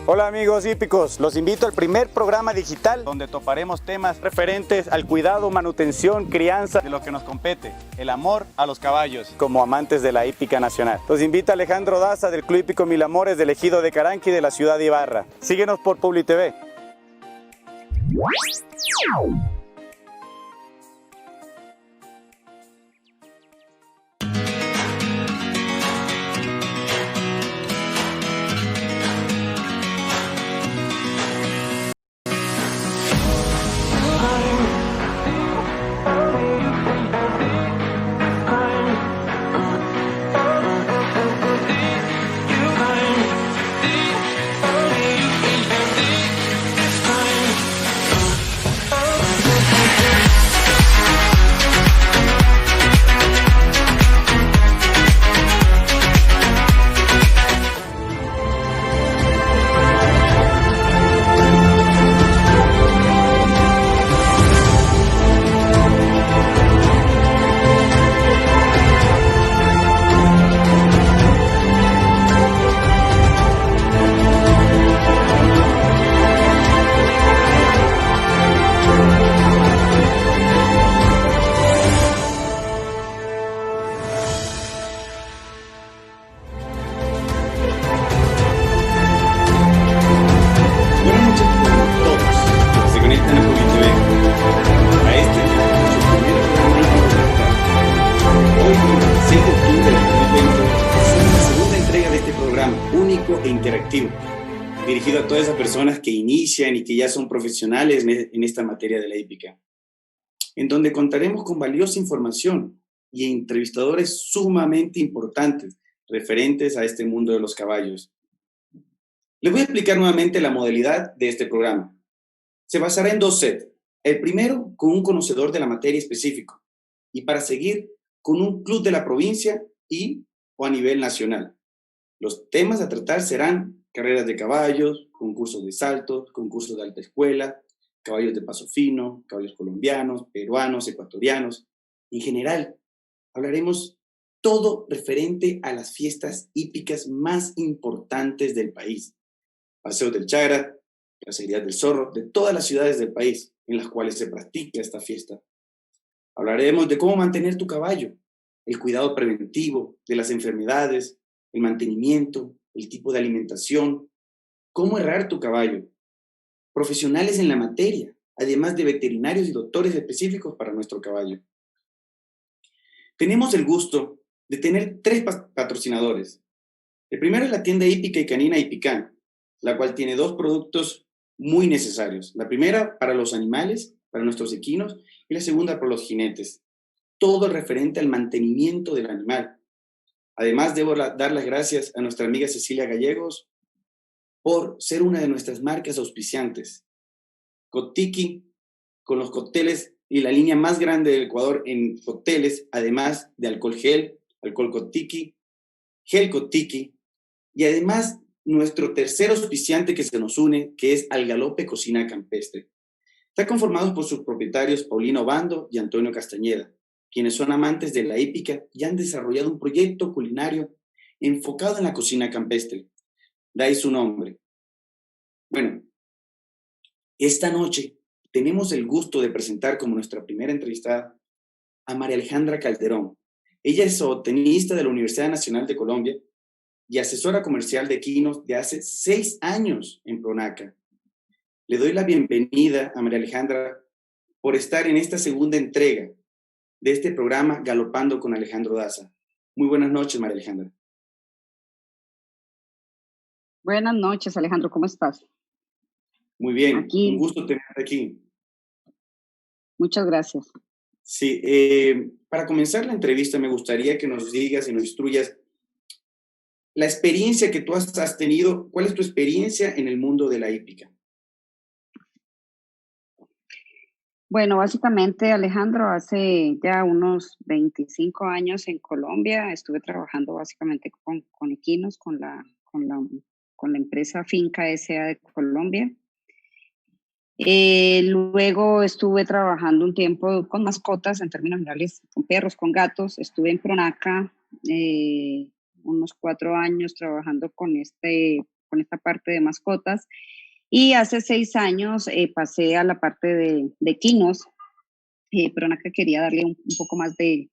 Hola amigos hípicos, los invito al primer programa digital donde toparemos temas referentes al cuidado, manutención, crianza de lo que nos compete, el amor a los caballos, como amantes de la hípica nacional. Los invita Alejandro Daza del Club Hípico Mil Amores del Ejido de Caranqui de la ciudad de Ibarra. Síguenos por PubliTV. Dirigido a todas esas personas que inician y que ya son profesionales en esta materia de la hípica, en donde contaremos con valiosa información y entrevistadores sumamente importantes referentes a este mundo de los caballos. Les voy a explicar nuevamente la modalidad de este programa. Se basará en 2 sets. El primero con un conocedor de la materia específico y para seguir con un club de la provincia o a nivel nacional. Los temas a tratar serán carreras de caballos, concursos de saltos, concursos de alta escuela, caballos de paso fino, caballos colombianos, peruanos, ecuatorianos. En general, hablaremos todo referente a las fiestas hípicas más importantes del país. Paseos del Chagra, Cacerías del Zorro, de todas las ciudades del país en las cuales se practica esta fiesta. Hablaremos de cómo mantener tu caballo, el cuidado preventivo de las enfermedades, el mantenimiento, el tipo de alimentación, cómo herrar tu caballo, profesionales en la materia, además de veterinarios y doctores específicos para nuestro caballo. Tenemos el gusto de tener 3 patrocinadores. El primero es la tienda hípica y canina Hipicán, la cual tiene 2 productos muy necesarios. La primera para los animales, para nuestros equinos, y la segunda para los jinetes. Todo referente al mantenimiento del animal. Además, debo dar las gracias a nuestra amiga Cecilia Gallegos por ser una de nuestras marcas auspiciantes. Cotiki, con los cócteles y la línea más grande del Ecuador en cócteles, además de alcohol gel, alcohol Cotiki, gel Cotiki, y además nuestro tercer auspiciante que se nos une, que es Al Galope Cocina Campestre. Está conformado por sus propietarios Paulino Obando y Antonio Castañeda, quienes son amantes de la hípica y han desarrollado un proyecto culinario enfocado en la cocina campestre. De ahí su nombre. Bueno, esta noche tenemos el gusto de presentar como nuestra primera entrevistada a María Alejandra Calderón. Ella es zootecnista de la Universidad Nacional de Colombia y asesora comercial de equinos de hace 6 años en Pronaca. Le doy la bienvenida a María Alejandra por estar en esta segunda entrega de este programa Galopando con Alejandro Daza. Muy buenas noches, María Alejandra. Buenas noches, Alejandro, ¿cómo estás? Muy bien, aquí. Un gusto tenerte aquí. Muchas gracias. Sí, para comenzar la entrevista me gustaría que nos digas y nos instruyas la experiencia que tú has tenido. ¿Cuál es tu experiencia en el mundo de la hípica? Bueno, básicamente, Alejandro, hace ya unos 25 años en Colombia estuve trabajando básicamente con equinos, con la empresa Finca S.A. de Colombia. Luego estuve trabajando un tiempo con mascotas, en términos generales, con perros, con gatos. Estuve en Pronaca unos 4 años trabajando con con esta parte de mascotas. Y hace 6 años pasé a la parte de equinos, pero acá quería darle un poco más de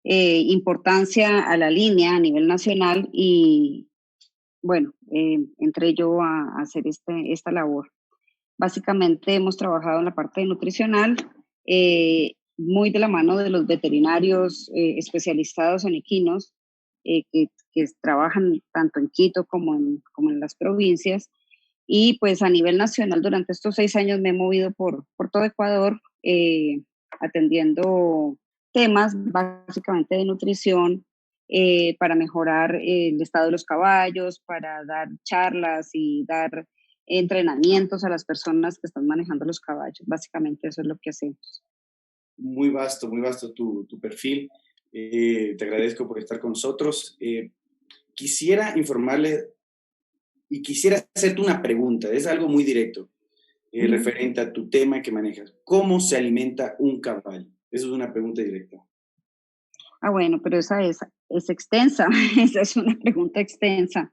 importancia a la línea a nivel nacional y bueno, entré yo a hacer esta labor. Básicamente hemos trabajado en la parte nutricional, muy de la mano de los veterinarios especializados en equinos, que trabajan tanto en Quito como en las provincias. Y pues a nivel nacional, durante estos 6 años me he movido por todo Ecuador, atendiendo temas básicamente de nutrición, para mejorar el estado de los caballos, para dar charlas y dar entrenamientos a las personas que están manejando los caballos. Básicamente eso es lo que hacemos. Muy vasto tu perfil. Te agradezco por estar con nosotros. Quisiera informarle y quisiera hacerte una pregunta, es algo muy directo, referente a tu tema que manejas. ¿Cómo se alimenta un caballo? Eso es una pregunta directa. Ah, bueno, pero esa es extensa, esa es una pregunta extensa.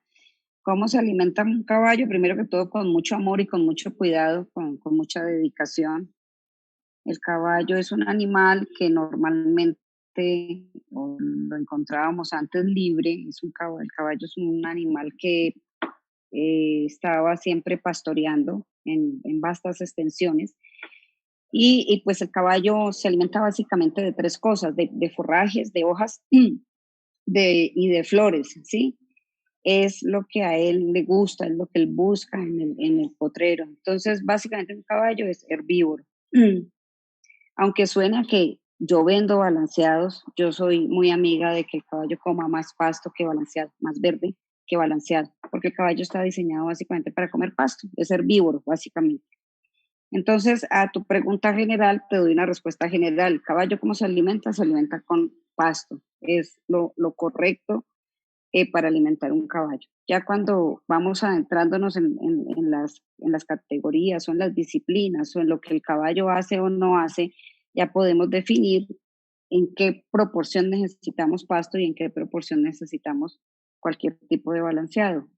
¿Cómo se alimenta un caballo? Primero que todo, con mucho amor y con mucho cuidado, con mucha dedicación. El caballo es un animal que normalmente lo encontrábamos antes libre. El caballo es un animal que estaba siempre pastoreando en vastas extensiones. Pues el caballo se alimenta básicamente de tres cosas, de forrajes, de hojas y de flores, ¿sí? Es lo que a él le gusta, es lo que él busca en el potrero. Entonces, básicamente un caballo es herbívoro. Aunque suena que yo vendo balanceados, yo soy muy amiga de que el caballo coma más pasto que balanceado, más verde que balanceado, porque el caballo está diseñado básicamente para comer pasto, es herbívoro, básicamente. Entonces, a tu pregunta general, te doy una respuesta general. ¿El caballo cómo se alimenta? Se alimenta con pasto, es lo correcto para alimentar un caballo. Ya cuando vamos adentrándonos en las categorías o en las disciplinas o en lo que el caballo hace o no hace, ya podemos definir en qué proporción necesitamos pasto y en qué proporción necesitamos cualquier tipo de balanceado.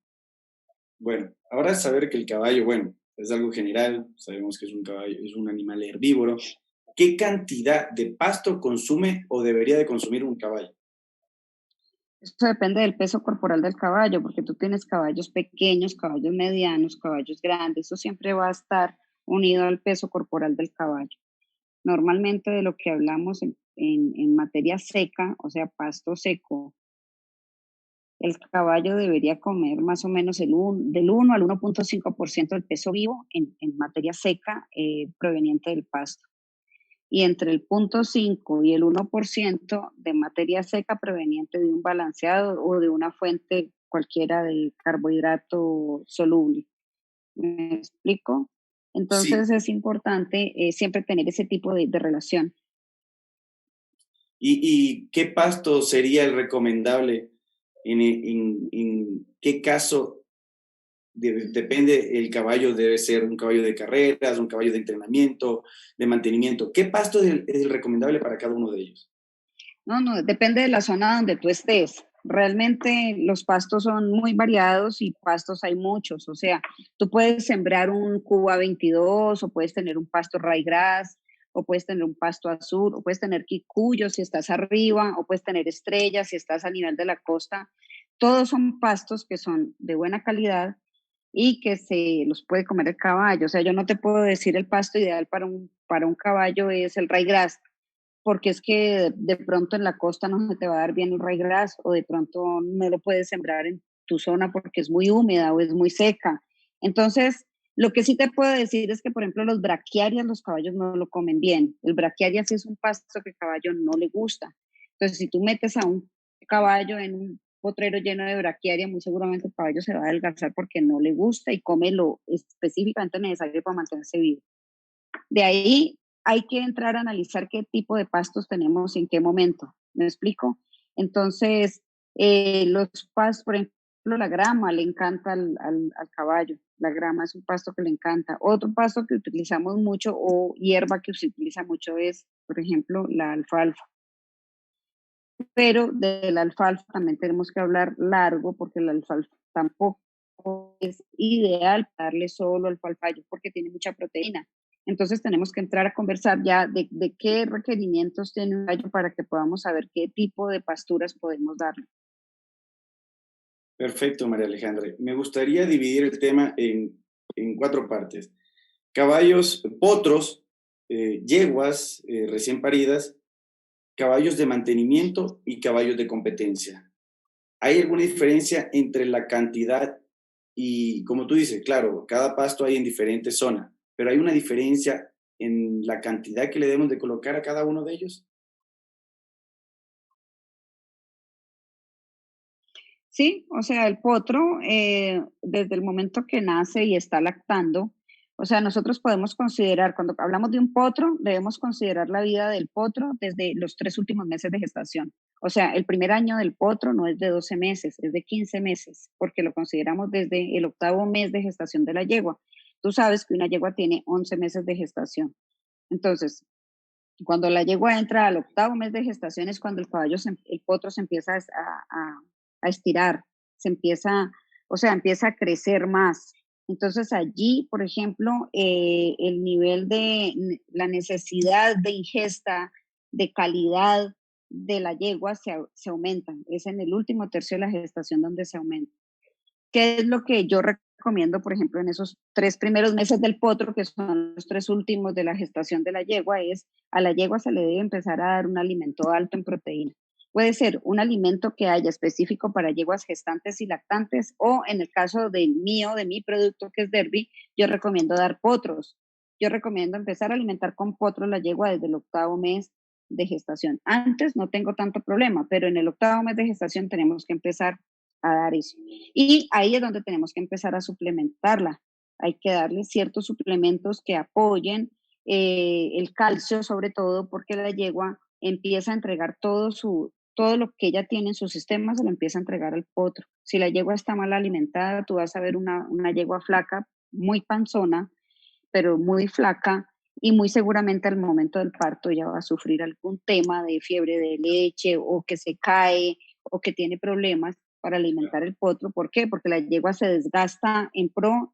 Bueno, ahora saber que el caballo, bueno, es algo general, sabemos que es un caballo, es un animal herbívoro. ¿Qué cantidad de pasto consume o debería de consumir un caballo? Eso depende del peso corporal del caballo, porque tú tienes caballos pequeños, caballos medianos, caballos grandes, eso siempre va a estar unido al peso corporal del caballo. Normalmente de lo que hablamos en materia seca, o sea, pasto seco, el caballo debería comer más o menos del 1 al 1,5% del peso vivo en materia seca proveniente del pasto. Y entre el 0,5 y el 1% de materia seca proveniente de un balanceado o de una fuente cualquiera de carbohidrato soluble. ¿Me explico? Sí. Entonces es importante siempre tener ese tipo de relación. ¿Y qué pasto sería el recomendable? ¿En qué caso depende el caballo? ¿Debe ser un caballo de carreras, un caballo de entrenamiento, de mantenimiento? ¿Qué pasto es el recomendable para cada uno de ellos? No, no, depende de la zona donde tú estés. Realmente los pastos son muy variados y pastos hay muchos. O sea, tú puedes sembrar un Cuba 22 o puedes tener un pasto ryegrass o puedes tener un pasto azul o puedes tener quicuyo si estás arriba o puedes tener estrellas si estás a nivel de la costa. Todos son pastos que son de buena calidad y que se los puede comer el caballo. O sea, yo no te puedo decir el pasto ideal para un caballo es el ryegrass porque es que de pronto en la costa no se te va a dar bien el ryegrass o de pronto no lo puedes sembrar en tu zona porque es muy húmeda o es muy seca. Entonces, lo que sí te puedo decir es que, por ejemplo, los braquiarias, los caballos no lo comen bien. El braquiaria sí es un pasto que el caballo no le gusta. Entonces, si tú metes a un caballo en un potrero lleno de braquiaria, muy seguramente el caballo se va a adelgazar porque no le gusta y come lo específicamente necesario para mantenerse vivo. De ahí hay que entrar a analizar qué tipo de pastos tenemos en qué momento. ¿Me explico? Entonces, los pastos, por ejemplo, la grama le encanta al caballo. La grama es un pasto que le encanta. Otro pasto que utilizamos mucho o hierba que se utiliza mucho es, por ejemplo, la alfalfa. Pero de la alfalfa también tenemos que hablar largo porque la alfalfa tampoco es ideal darle solo alfalfayo porque tiene mucha proteína. Entonces tenemos que entrar a conversar ya de qué requerimientos tiene un gallo para que podamos saber qué tipo de pasturas podemos darle. Perfecto, María Alejandra. Me gustaría dividir el tema en cuatro partes. Caballos, potros, yeguas recién paridas, caballos de mantenimiento y caballos de competencia. ¿Hay alguna diferencia entre la cantidad y, como tú dices, claro, cada pasto hay en diferentes zonas, pero hay una diferencia en la cantidad que le debemos de colocar a cada uno de ellos? Sí, o sea, el potro, desde el momento que nace y está lactando, o sea, nosotros podemos considerar, cuando hablamos de un potro, debemos considerar la vida del potro desde los 3 últimos meses de gestación. O sea, el primer año del potro no es de 12 meses, es de 15 meses, porque lo consideramos desde el octavo mes de gestación de la yegua. Tú sabes que una yegua tiene 11 meses de gestación. Entonces, cuando la yegua entra al octavo mes de gestación es cuando el caballo, el potro se empieza a estirar, se empieza, o sea, empieza a crecer más. Entonces allí, por ejemplo, el nivel de la necesidad de ingesta, de calidad de la yegua se aumenta. Es en el último tercio de la gestación donde se aumenta. ¿Qué es lo que yo recomiendo, por ejemplo, en esos 3 primeros meses del potro, que son los 3 últimos de la gestación de la yegua? Es a la yegua se le debe empezar a dar un alimento alto en proteína. Puede ser un alimento que haya específico para yeguas gestantes y lactantes, o en el caso del mío, de mi producto que es Derby, yo recomiendo dar potros. Yo recomiendo empezar a alimentar con potros la yegua desde el octavo mes de gestación. Antes no tengo tanto problema, pero en el octavo mes de gestación tenemos que empezar a dar eso. Y ahí es donde tenemos que empezar a suplementarla. Hay que darle ciertos suplementos que apoyen el calcio, sobre todo porque la yegua empieza a entregar todo lo que ella tiene en su sistema, se lo empieza a entregar al potro. Si la yegua está mal alimentada, tú vas a ver una yegua flaca, muy panzona, pero muy flaca, y muy seguramente al momento del parto ella va a sufrir algún tema de fiebre de leche o que se cae o que tiene problemas para alimentar el potro. ¿Por qué? Porque la yegua se desgasta en pro,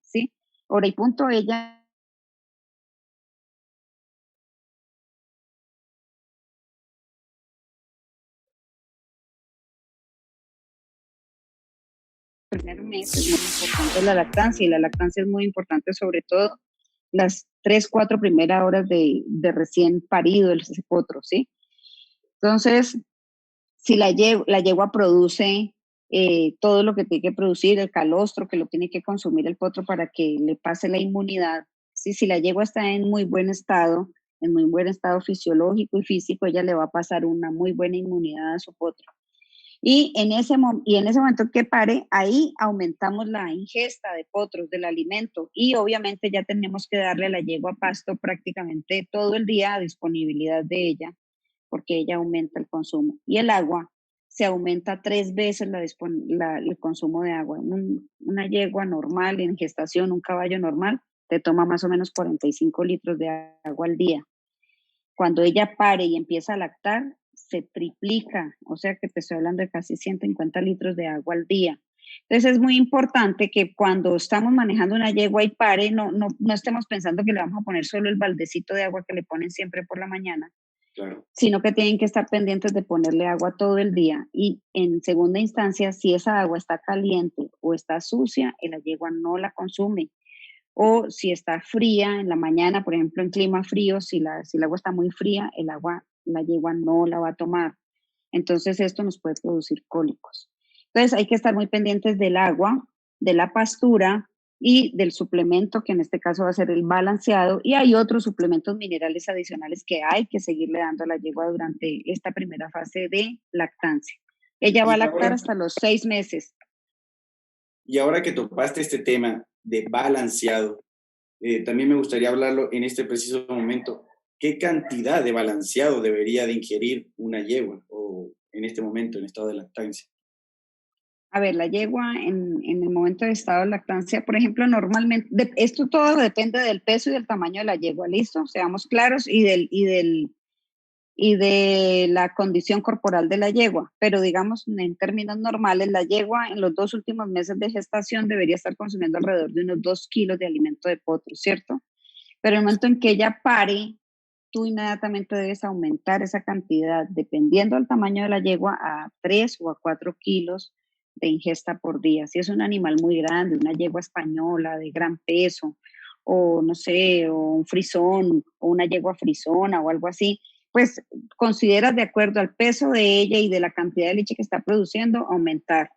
¿sí? Hora y punto, ella el primer mes es muy importante la lactancia, y la lactancia es muy importante sobre todo las 3, 4 primeras horas de recién parido ese potro, ¿sí? Entonces, si la yegua produce todo lo que tiene que producir, el calostro que lo tiene que consumir el potro para que le pase la inmunidad, ¿sí? Si la yegua está en muy buen estado fisiológico y físico, ella le va a pasar una muy buena inmunidad a su potro. Y en ese momento que pare, ahí aumentamos la ingesta de potros del alimento, y obviamente ya tenemos que darle a la yegua pasto prácticamente todo el día a disponibilidad de ella, porque ella aumenta el consumo. Y el agua se aumenta 3 veces el consumo de agua. Una yegua normal en gestación, un caballo normal, te toma más o menos 45 litros de agua al día. Cuando ella pare y empieza a lactar, se triplica, o sea que te estoy hablando de casi 150 litros de agua al día. Entonces es muy importante que cuando estamos manejando una yegua y pare, no estemos pensando que le vamos a poner solo el baldecito de agua que le ponen siempre por la mañana, Claro. sino que tienen que estar pendientes de ponerle agua todo el día. Y en segunda instancia, si esa agua está caliente o está sucia, la yegua no la consume. O si está fría en la mañana, por ejemplo, en clima frío, si el agua está muy fría, la yegua no la va a tomar. Entonces esto nos puede producir cólicos. Entonces hay que estar muy pendientes del agua, de la pastura y del suplemento, que en este caso va a ser el balanceado. Y hay otros suplementos minerales adicionales que hay que seguirle dando a la yegua durante esta primera fase de lactancia. Ella va a Y lactar ahora, hasta los 6 meses. y ahora que topaste este tema de balanceado, también me gustaría hablarlo en este preciso momento. ¿Qué cantidad de balanceado debería de ingerir una yegua o en este momento en estado de lactancia? A ver, la yegua en el momento de estado de lactancia, por ejemplo, normalmente, esto todo depende del peso y del tamaño de la yegua, ¿listo? Seamos claros, y de la condición corporal de la yegua, pero digamos en términos normales, la yegua en los 2 últimos meses de gestación debería estar consumiendo alrededor de unos 2 kilos de alimento de potro, ¿cierto? Pero en el momento en que ella pare, tú inmediatamente debes aumentar esa cantidad, dependiendo del tamaño de la yegua, a 3 o a 4 kilos de ingesta por día. Si es un animal muy grande, una yegua española de gran peso, o no sé, o un frisón, o una yegua frisona o algo así, pues consideras de acuerdo al peso de ella y de la cantidad de leche que está produciendo, aumentar.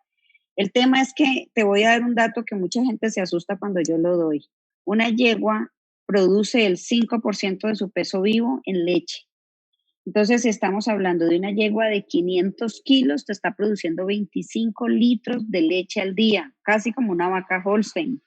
El tema es que te voy a dar un dato que mucha gente se asusta cuando yo lo doy. Una yegua produce el 5% de su peso vivo en leche. Entonces, si estamos hablando de una yegua de 500 kilos, te está produciendo 25 litros de leche al día, casi como una vaca Holstein.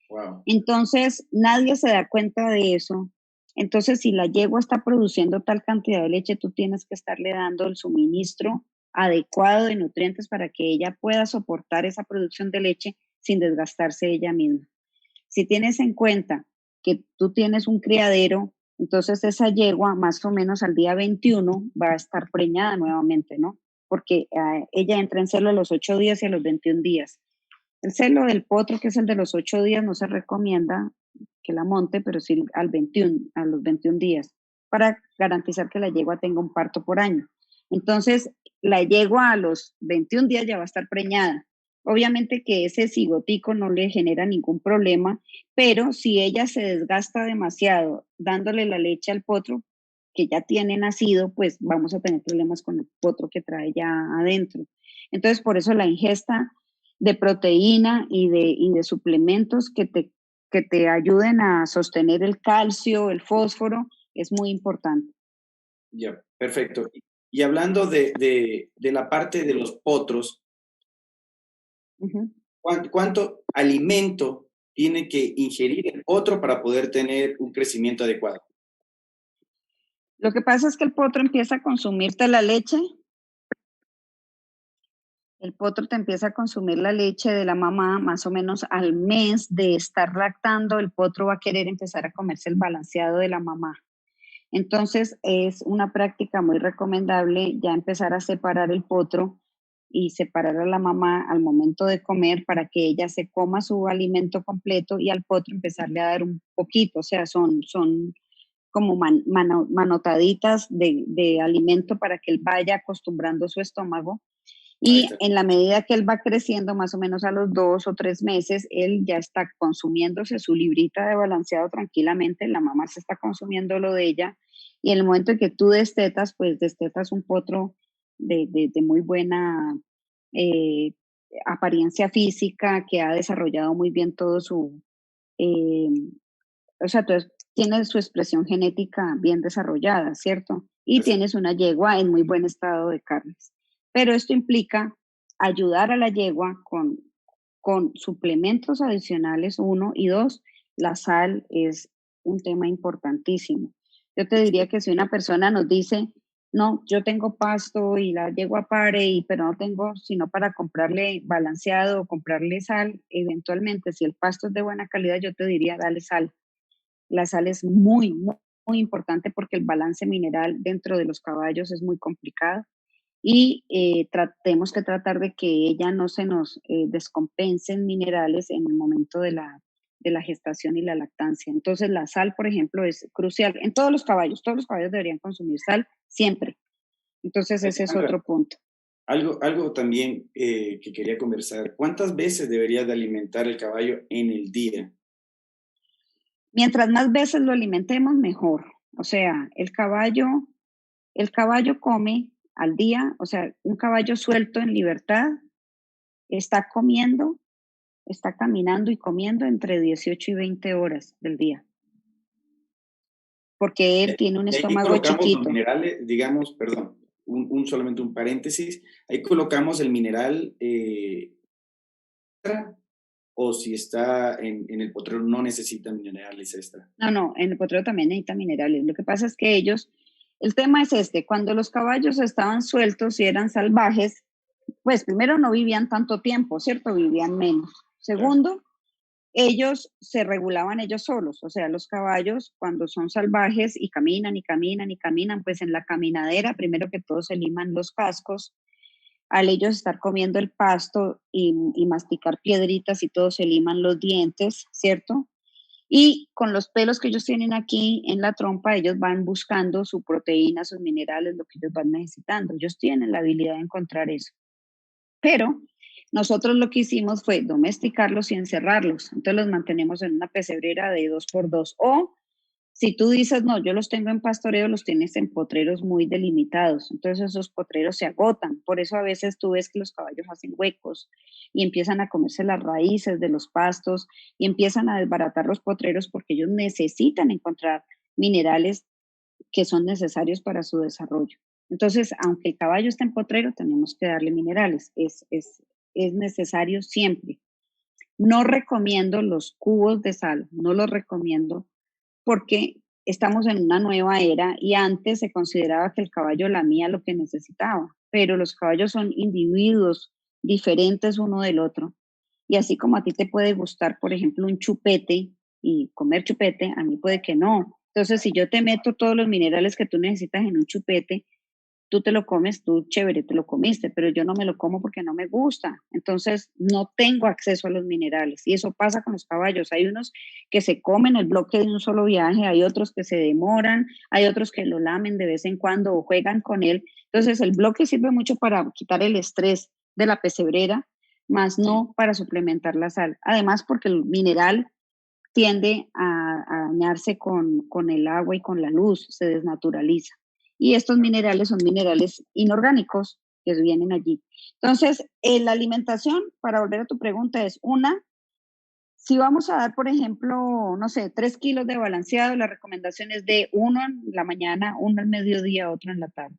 Wow. Entonces, nadie se da cuenta de eso. Entonces, si la yegua está produciendo tal cantidad de leche, tú tienes que estarle dando el suministro adecuado de nutrientes para que ella pueda soportar esa producción de leche sin desgastarse ella misma. Si tienes en cuenta que tú tienes un criadero, entonces esa yegua más o menos al día 21 va a estar preñada nuevamente, ¿no? Porque ella entra en celo a los 8 días y a los 21 días. El celo del potro, que es el de los 8 días, no se recomienda que la monte, pero sí a los 21 días, para garantizar que la yegua tenga un parto por año. Entonces, la yegua a los 21 días ya va a estar preñada. Obviamente que ese cigotico no le genera ningún problema, pero si ella se desgasta demasiado dándole la leche al potro que ya tiene nacido, pues vamos a tener problemas con el potro que trae ya adentro. Entonces, por eso la ingesta de proteína y de suplementos que te ayuden a sostener el calcio, el fósforo, es muy importante. Ya, perfecto. Y hablando de la parte de los potros, Ujú. ¿cuánto alimento tiene que ingerir el potro para poder tener un crecimiento adecuado? Lo que pasa es que el potro empieza a consumirte la leche, el potro te empieza a consumir la leche de la mamá más o menos al mes de estar lactando, el potro va a querer empezar a comerse el balanceado de la mamá. Entonces es una práctica muy recomendable ya empezar a separar el potro y separar a la mamá al momento de comer para que ella se coma su alimento completo y al potro empezarle a dar un poquito, o sea, son como manotaditas de alimento para que él vaya acostumbrando su estómago Ahí y está. en la medida que él va creciendo, más o menos a los 2 o 3 meses, él ya está consumiéndose su librita de balanceado tranquilamente, la mamá se está consumiendo lo de ella, y en el momento en que tú destetas, pues destetas un potro de muy buena eh, apariencia física, que ha desarrollado muy bien todo su, eh, o sea, tienes su expresión genética bien desarrollada, ¿cierto? Y Perfecto. tienes una yegua en muy buen estado de carnes. Pero esto implica ayudar a la yegua con suplementos adicionales, uno, y dos, la sal es un tema importantísimo. Yo te diría que si una persona nos dice, no, yo tengo pasto y la yegua pare, pero no tengo sino para comprarle balanceado o comprarle sal, eventualmente, si el pasto es de buena calidad, yo te diría, dale sal. La sal es muy, muy, muy importante porque el balance mineral dentro de los caballos es muy complicado y tenemos que tratar de que ella no se nos descompensen minerales en el momento de la gestación y la lactancia. Entonces la sal, por ejemplo, es crucial en todos los caballos deberían consumir sal siempre. Entonces ese es Alejandra, otro punto. algo también que quería conversar. ¿Cuántas veces deberías de alimentar el caballo en el día? Mientras más veces lo alimentemos, mejor. O sea, el caballo come al día, o sea, un caballo suelto en libertad está comiendo, está caminando y comiendo entre 18 y 20 horas del día, porque él tiene un Y ahí estómago colocamos los chiquito. minerales, digamos, perdón, solamente un paréntesis, ahí colocamos el mineral extra, o si está en el potrero no necesita minerales extra. No, no, en el potrero también necesita minerales. Lo que pasa es que el tema es este, cuando los caballos estaban sueltos y eran salvajes, pues primero no vivían tanto tiempo, ¿cierto? Vivían menos. Claro. Segundo, ellos se regulaban ellos solos, o sea, los caballos cuando son salvajes y caminan y caminan y caminan, pues en la caminadera, primero que todo se liman los cascos, al ellos estar comiendo el pasto y masticar piedritas y todo, se liman los dientes, ¿cierto? Y con los pelos que ellos tienen aquí en la trompa, ellos van buscando su proteína, sus minerales, lo que ellos van necesitando. Ellos tienen la habilidad de encontrar eso. Pero nosotros lo que hicimos fue domesticarlos y encerrarlos. Entonces los mantenemos en una pesebrera de 2x2. O si tú dices, no, yo los tengo en pastoreo, los tienes en potreros muy delimitados. Entonces esos potreros se agotan. Por eso a veces tú ves que los caballos hacen huecos y empiezan a comerse las raíces de los pastos y empiezan a desbaratar los potreros porque ellos necesitan encontrar minerales que son necesarios para su desarrollo. Entonces, aunque el caballo esté en potrero, tenemos que darle minerales. Es necesario siempre. No recomiendo los cubos de sal, no los recomiendo porque estamos en una nueva era y antes se consideraba que el caballo lamía lo que necesitaba, pero los caballos son individuos diferentes uno del otro. Y así como a ti te puede gustar, por ejemplo, un chupete y comer chupete, a mí puede que no. Entonces, si yo te meto todos los minerales que tú necesitas en un chupete, tú te lo comes, tú chévere, te lo comiste, pero yo no me lo como porque no me gusta. Entonces, no tengo acceso a los minerales. Y eso pasa con los caballos. Hay unos que se comen el bloque de un solo viaje, hay otros que se demoran, hay otros que lo lamen de vez en cuando o juegan con él. Entonces, el bloque sirve mucho para quitar el estrés de la pesebrera, más no para suplementar la sal. Además, porque el mineral tiende a dañarse con el agua y con la luz, se desnaturaliza. Y estos minerales son minerales inorgánicos que vienen allí. Entonces, la alimentación, para volver a tu pregunta, es una, si vamos a dar, por ejemplo, no sé, 3 kilos de balanceado, la recomendación es de uno en la mañana, uno al mediodía, otro en la tarde.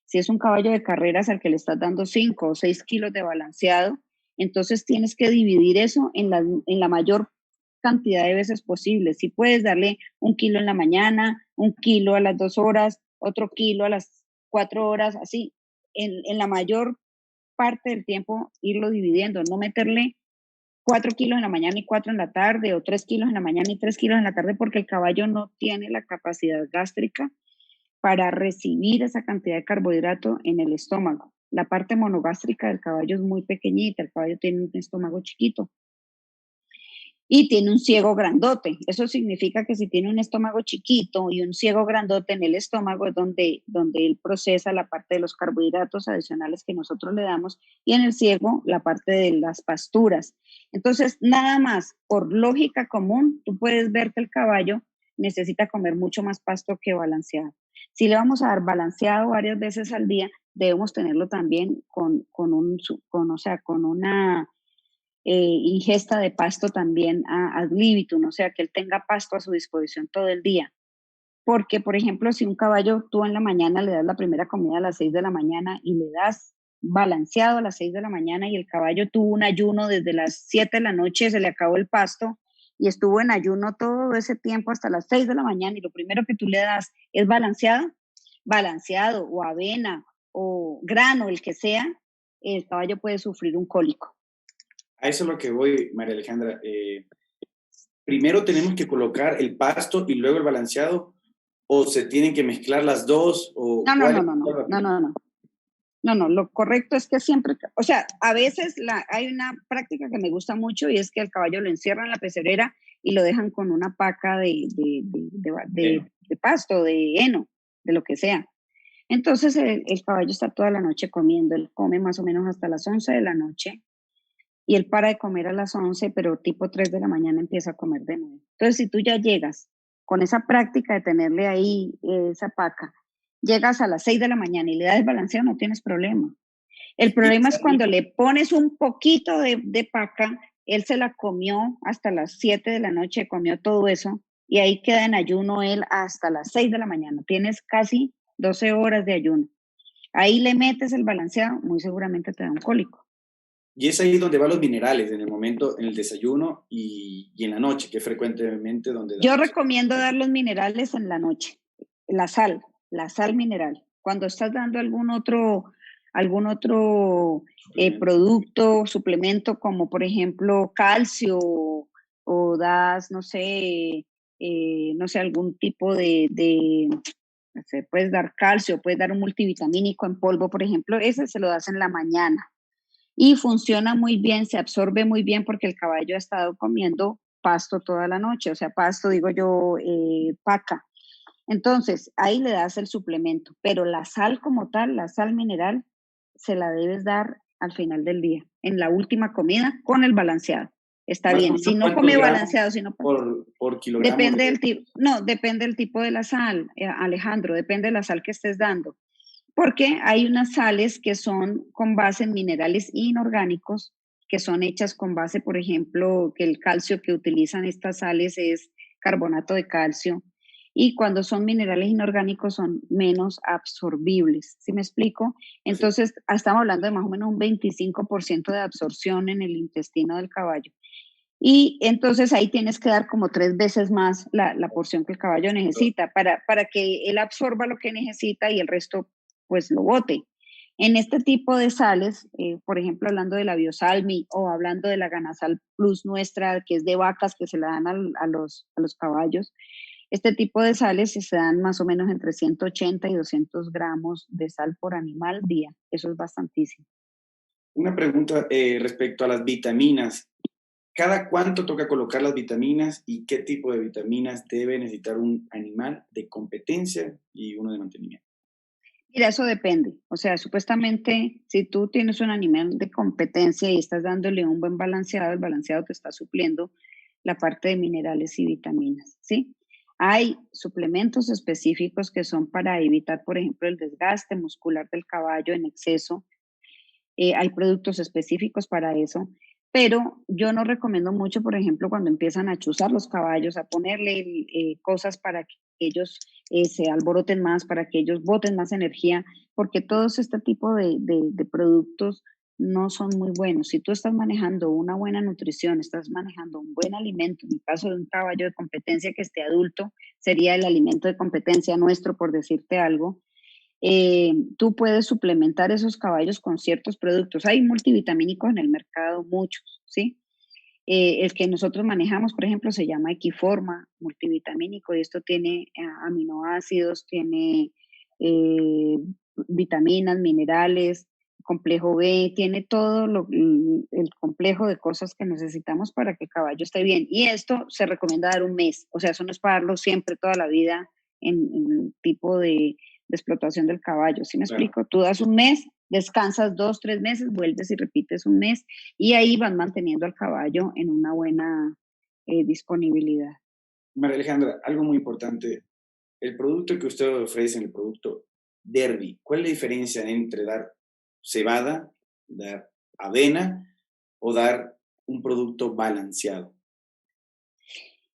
Si es un caballo de carreras al que le estás dando 5 o 6 kilos de balanceado, entonces tienes que dividir eso en la mayor cantidad de veces posible. Si puedes darle 1 kilo en la mañana, 1 kilo a las 2 horas, otro kilo a las 4 horas, así, en la mayor parte del tiempo irlo dividiendo, no meterle 4 kilos en la mañana y 4 en la tarde, o 3 kilos en la mañana y 3 kilos en la tarde, porque el caballo no tiene la capacidad gástrica para recibir esa cantidad de carbohidrato en el estómago. La parte monogástrica del caballo es muy pequeñita, el caballo tiene un estómago chiquito y tiene un ciego grandote. Eso significa que si tiene un estómago chiquito y un ciego grandote en el estómago es donde él procesa la parte de los carbohidratos adicionales que nosotros le damos y en el ciego la parte de las pasturas. Entonces, nada más, por lógica común, tú puedes ver que el caballo necesita comer mucho más pasto que balanceado. Si le vamos a dar balanceado varias veces al día, debemos tenerlo también o sea, con una ingesta de pasto también ad libitum, o sea, que él tenga pasto a su disposición todo el día. Porque, por ejemplo, si un caballo tú en la mañana le das la primera comida a las 6 de la mañana y le das balanceado a las 6 de la mañana y el caballo tuvo un ayuno desde las 7 de la noche, se le acabó el pasto y estuvo en ayuno todo ese tiempo hasta las 6 de la mañana y lo primero que tú le das es balanceado o avena o grano, el que sea, el caballo puede sufrir un cólico. A eso es lo que voy, María Alejandra. Primero tenemos que colocar el pasto y luego el balanceado, o se tienen que mezclar las dos, o No, lo correcto es que siempre, o sea, a veces hay una práctica que me gusta mucho y es que el caballo lo encierran en la pecerera y lo dejan con una paca de pasto, de heno, de lo que sea. Entonces el caballo está toda la noche comiendo, él come más o menos hasta las 11 de la noche y él para de comer a las 11, pero tipo 3 de la mañana empieza a comer de nuevo. Entonces, si tú ya llegas con esa práctica de tenerle ahí esa paca, llegas a las 6 de la mañana y le das balanceo, no tienes problema. El problema es cuando le pones un poquito de paca, él se la comió hasta las 7 de la noche, comió todo eso, y ahí queda en ayuno él hasta las 6 de la mañana. Tienes casi 12 horas de ayuno. Ahí le metes el balanceado, muy seguramente te da un cólico. Y es ahí donde van los minerales, en el momento, en el desayuno y en la noche, que frecuentemente donde Yo damos. recomiendo dar los minerales en la noche, la sal mineral. Cuando estás dando algún otro producto, suplemento, como por ejemplo calcio o das, no sé, no sé, algún tipo no sé, puedes dar calcio, puedes dar un multivitamínico en polvo, por ejemplo, ese se lo das en la mañana y funciona muy bien, se absorbe muy bien porque el caballo ha estado comiendo pasto toda la noche, o sea, pasto, digo yo, paca. Entonces, ahí le das el suplemento, pero la sal como tal, la sal mineral, se la debes dar al final del día, en la última comida, con el balanceado. Está Más o bien. Si menos no cuántos come gramos balanceado, si no, por kilogramo depende de... del tipo, no, depende del tipo de la sal, Alejandro, depende de la sal que estés dando. Porque hay unas sales que son con base en minerales inorgánicos, que son hechas con base, por ejemplo, que el calcio que utilizan estas sales es carbonato de calcio, y cuando son minerales inorgánicos son menos absorbibles, ¿sí me explico? Así. Entonces, estamos hablando de más o menos un 25% de absorción en el intestino del caballo. Y entonces ahí tienes que dar como 3 veces más la porción que el caballo necesita para que él absorba lo que necesita y el resto pues lo bote. En este tipo de sales, por ejemplo, hablando de la Biosalmi o hablando de la Ganasal Plus nuestra, que es de vacas que se la dan a los caballos, este tipo de sales se dan más o menos entre 180 y 200 gramos de sal por animal día. Eso es bastantísimo. Una pregunta respecto a las vitaminas. ¿Cada cuánto toca colocar las vitaminas y qué tipo de vitaminas debe necesitar un animal de competencia y uno de mantenimiento? Mira, eso depende. O sea, supuestamente, si tú tienes un animal de competencia y estás dándole un buen balanceado, el balanceado te está supliendo la parte de minerales y vitaminas, ¿sí? Hay suplementos específicos que son para evitar, por ejemplo, el desgaste muscular del caballo en exceso. Hay productos específicos para eso, pero yo no recomiendo mucho, por ejemplo, cuando empiezan a chuzar los caballos, a ponerle cosas para que ellos se alboroten más, para que ellos boten más energía, porque todos este tipo de productos no son muy buenos. Si tú estás manejando una buena nutrición, estás manejando un buen alimento, en el caso de un caballo de competencia que esté adulto, sería el alimento de competencia nuestro, por decirte algo. Tú puedes suplementar esos caballos con ciertos productos. Hay multivitamínicos en el mercado, muchos, ¿sí? El que nosotros manejamos, por ejemplo, se llama Equiforma, multivitamínico, y esto tiene aminoácidos, tiene eh, vitaminas, minerales, complejo B, tiene todo el complejo de cosas que necesitamos para que el caballo esté bien. Y esto se recomienda dar un mes, o sea, eso no es para darlo siempre, toda la vida, en el tipo de explotación del caballo. ¿Sí me Claro. explico? Tú das un mes, descansas 2, 3 meses, vuelves y repites un mes y ahí van manteniendo al caballo en una buena disponibilidad. María Alejandra, algo muy importante. El producto que usted ofrece, el producto Derby, ¿cuál es la diferencia entre dar cebada, dar avena o dar un producto balanceado?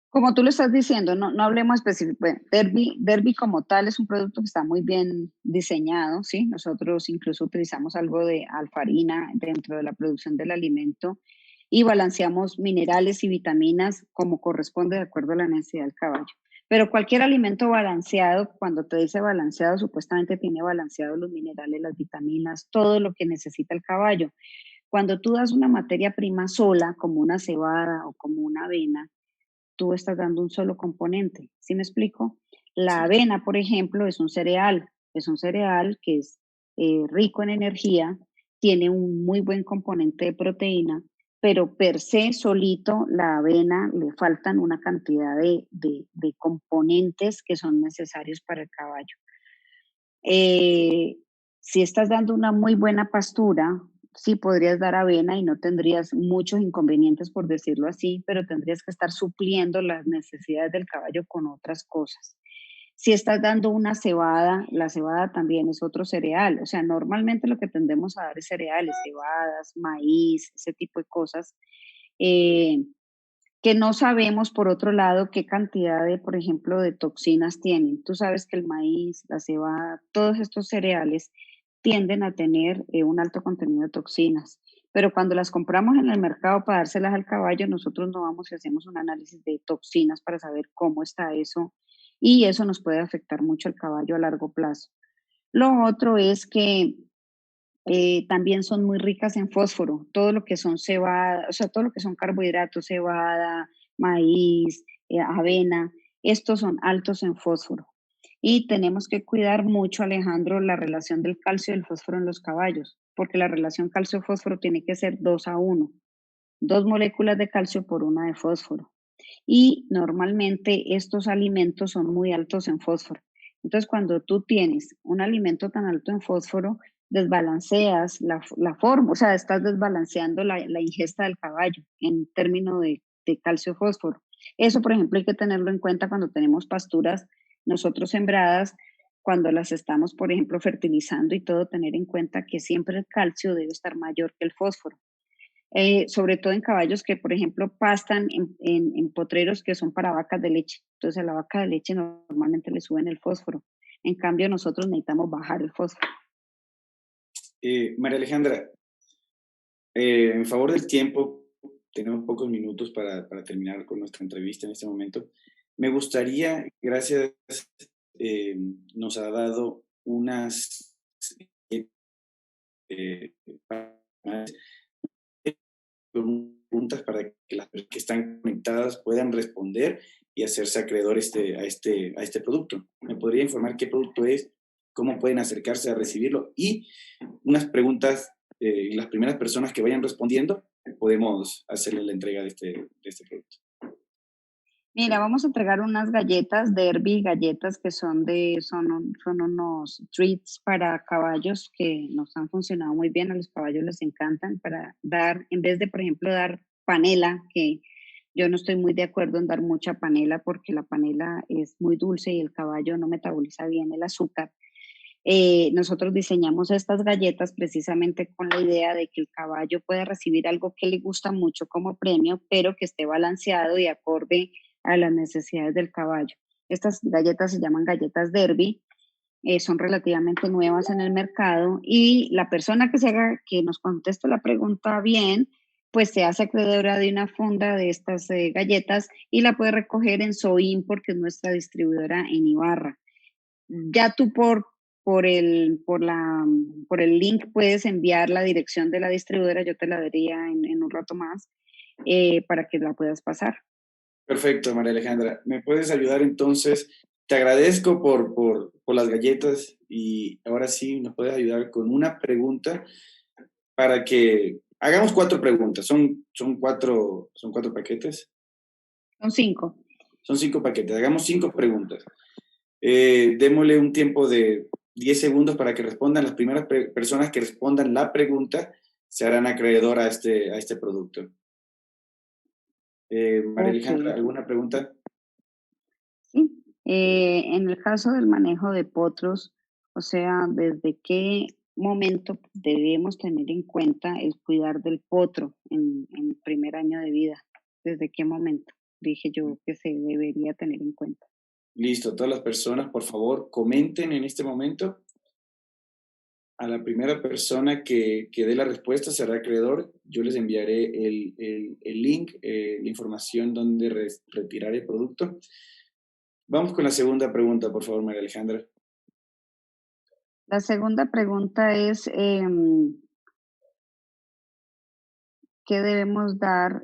Como tú lo estás diciendo, no hablemos específico. Bueno, Derby como tal es un producto que está muy bien diseñado, ¿sí? Nosotros incluso utilizamos algo de alfarina dentro de la producción del alimento y balanceamos minerales y vitaminas como corresponde de acuerdo a la necesidad del caballo. Pero cualquier alimento balanceado, cuando te dice balanceado, supuestamente tiene balanceados los minerales, las vitaminas, todo lo que necesita el caballo. Cuando tú das una materia prima sola, como una cebada o como una avena, tú estás dando un solo componente. ¿Sí me explico? La Sí. avena, por ejemplo, es un cereal que es rico en energía, tiene un muy buen componente de proteína, pero per se solito la avena le faltan una cantidad de componentes que son necesarios para el caballo. Eh, si estás dando una muy buena pastura, sí podrías dar avena y no tendrías muchos inconvenientes, por decirlo así, pero tendrías que estar supliendo las necesidades del caballo con otras cosas. Si estás dando una cebada, la cebada también es otro cereal. O sea, normalmente lo que tendemos a dar es cereales, cebadas, maíz, ese tipo de cosas. eh, que no sabemos, por otro lado, qué cantidad de, por ejemplo, de toxinas tienen. Tú sabes que el maíz, la cebada, todos estos cereales tienden a tener un alto contenido de toxinas. Pero cuando las compramos en el mercado para dárselas al caballo, nosotros no vamos y hacemos un análisis de toxinas para saber cómo está eso y eso nos puede afectar mucho al caballo a largo plazo. Lo otro es que también son muy ricas en fósforo, todo lo que son cebada, o sea, todo lo que son carbohidratos, cebada, maíz, avena, estos son altos en fósforo. Y tenemos que cuidar mucho, Alejandro, la relación del calcio y el fósforo en los caballos, porque la relación calcio-fósforo tiene que ser 2:1, 2 moléculas de calcio por una de fósforo. Y normalmente estos alimentos son muy altos en fósforo. Entonces, cuando tú tienes un alimento tan alto en fósforo, desbalanceas la forma, o sea, estás desbalanceando la ingesta del caballo en términos de calcio-fósforo. Eso, por ejemplo, hay que tenerlo en cuenta cuando tenemos pasturas nosotros sembradas, cuando las estamos, por ejemplo, fertilizando y todo, tener en cuenta que siempre el calcio debe estar mayor que el fósforo. Sobre todo en caballos que, por ejemplo, pastan en potreros que son para vacas de leche. Entonces a la vaca de leche normalmente le suben el fósforo. En cambio, nosotros necesitamos bajar el fósforo. María Alejandra, en favor del tiempo, tenemos pocos minutos para terminar con nuestra entrevista en este momento. Me gustaría, gracias, eh, nos ha dado unas eh, preguntas para que las personas que están conectadas puedan responder y hacerse acreedores a este producto. ¿Me podría informar qué producto es, cómo pueden acercarse a recibirlo? Y unas preguntas, las primeras personas que vayan respondiendo, podemos hacerle la entrega de este producto. Mira, vamos a entregar unas galletas Derby, galletas que son unos treats para caballos que nos han funcionado muy bien, a los caballos les encantan para dar, en vez de, por ejemplo, dar panela, que yo no estoy muy de acuerdo en dar mucha panela porque la panela es muy dulce y el caballo no metaboliza bien el azúcar. Nosotros diseñamos estas galletas precisamente con la idea de que el caballo pueda recibir algo que le gusta mucho como premio, pero que esté balanceado y acorde a las necesidades del caballo. Estas galletas se llaman galletas Derby, son relativamente nuevas en el mercado y la persona que nos conteste la pregunta bien, pues se hace acreedora de una funda de estas galletas y la puede recoger en Soin porque es nuestra distribuidora en Ibarra. Ya tú por el link puedes enviar la dirección de la distribuidora, yo te la daría en un rato más, para que la puedas pasar. Perfecto, María Alejandra. ¿Me puedes ayudar entonces? Te agradezco por las galletas y ahora sí nos puedes ayudar con una pregunta para que hagamos 4 preguntas. Son cuatro paquetes. Son 5. Son 5 paquetes. Hagamos 5 preguntas. Démosle un tiempo de 10 segundos para que respondan. Las primeras personas que respondan la pregunta se harán acreedor a este producto. María Ok, Alejandra, ¿alguna pregunta? sí. En el caso del manejo de potros, o sea, ¿desde qué momento debemos tener en cuenta el cuidar del potro en el primer año de vida? ¿Desde qué momento? Dije yo que se debería tener en cuenta. Listo, todas las personas, por favor, comenten en este momento. A la primera persona que dé la respuesta será acreedor. Yo les enviaré el link, la información donde retirar el producto. Vamos con la segunda pregunta, por favor, María Alejandra. La segunda pregunta es, ¿qué debemos dar?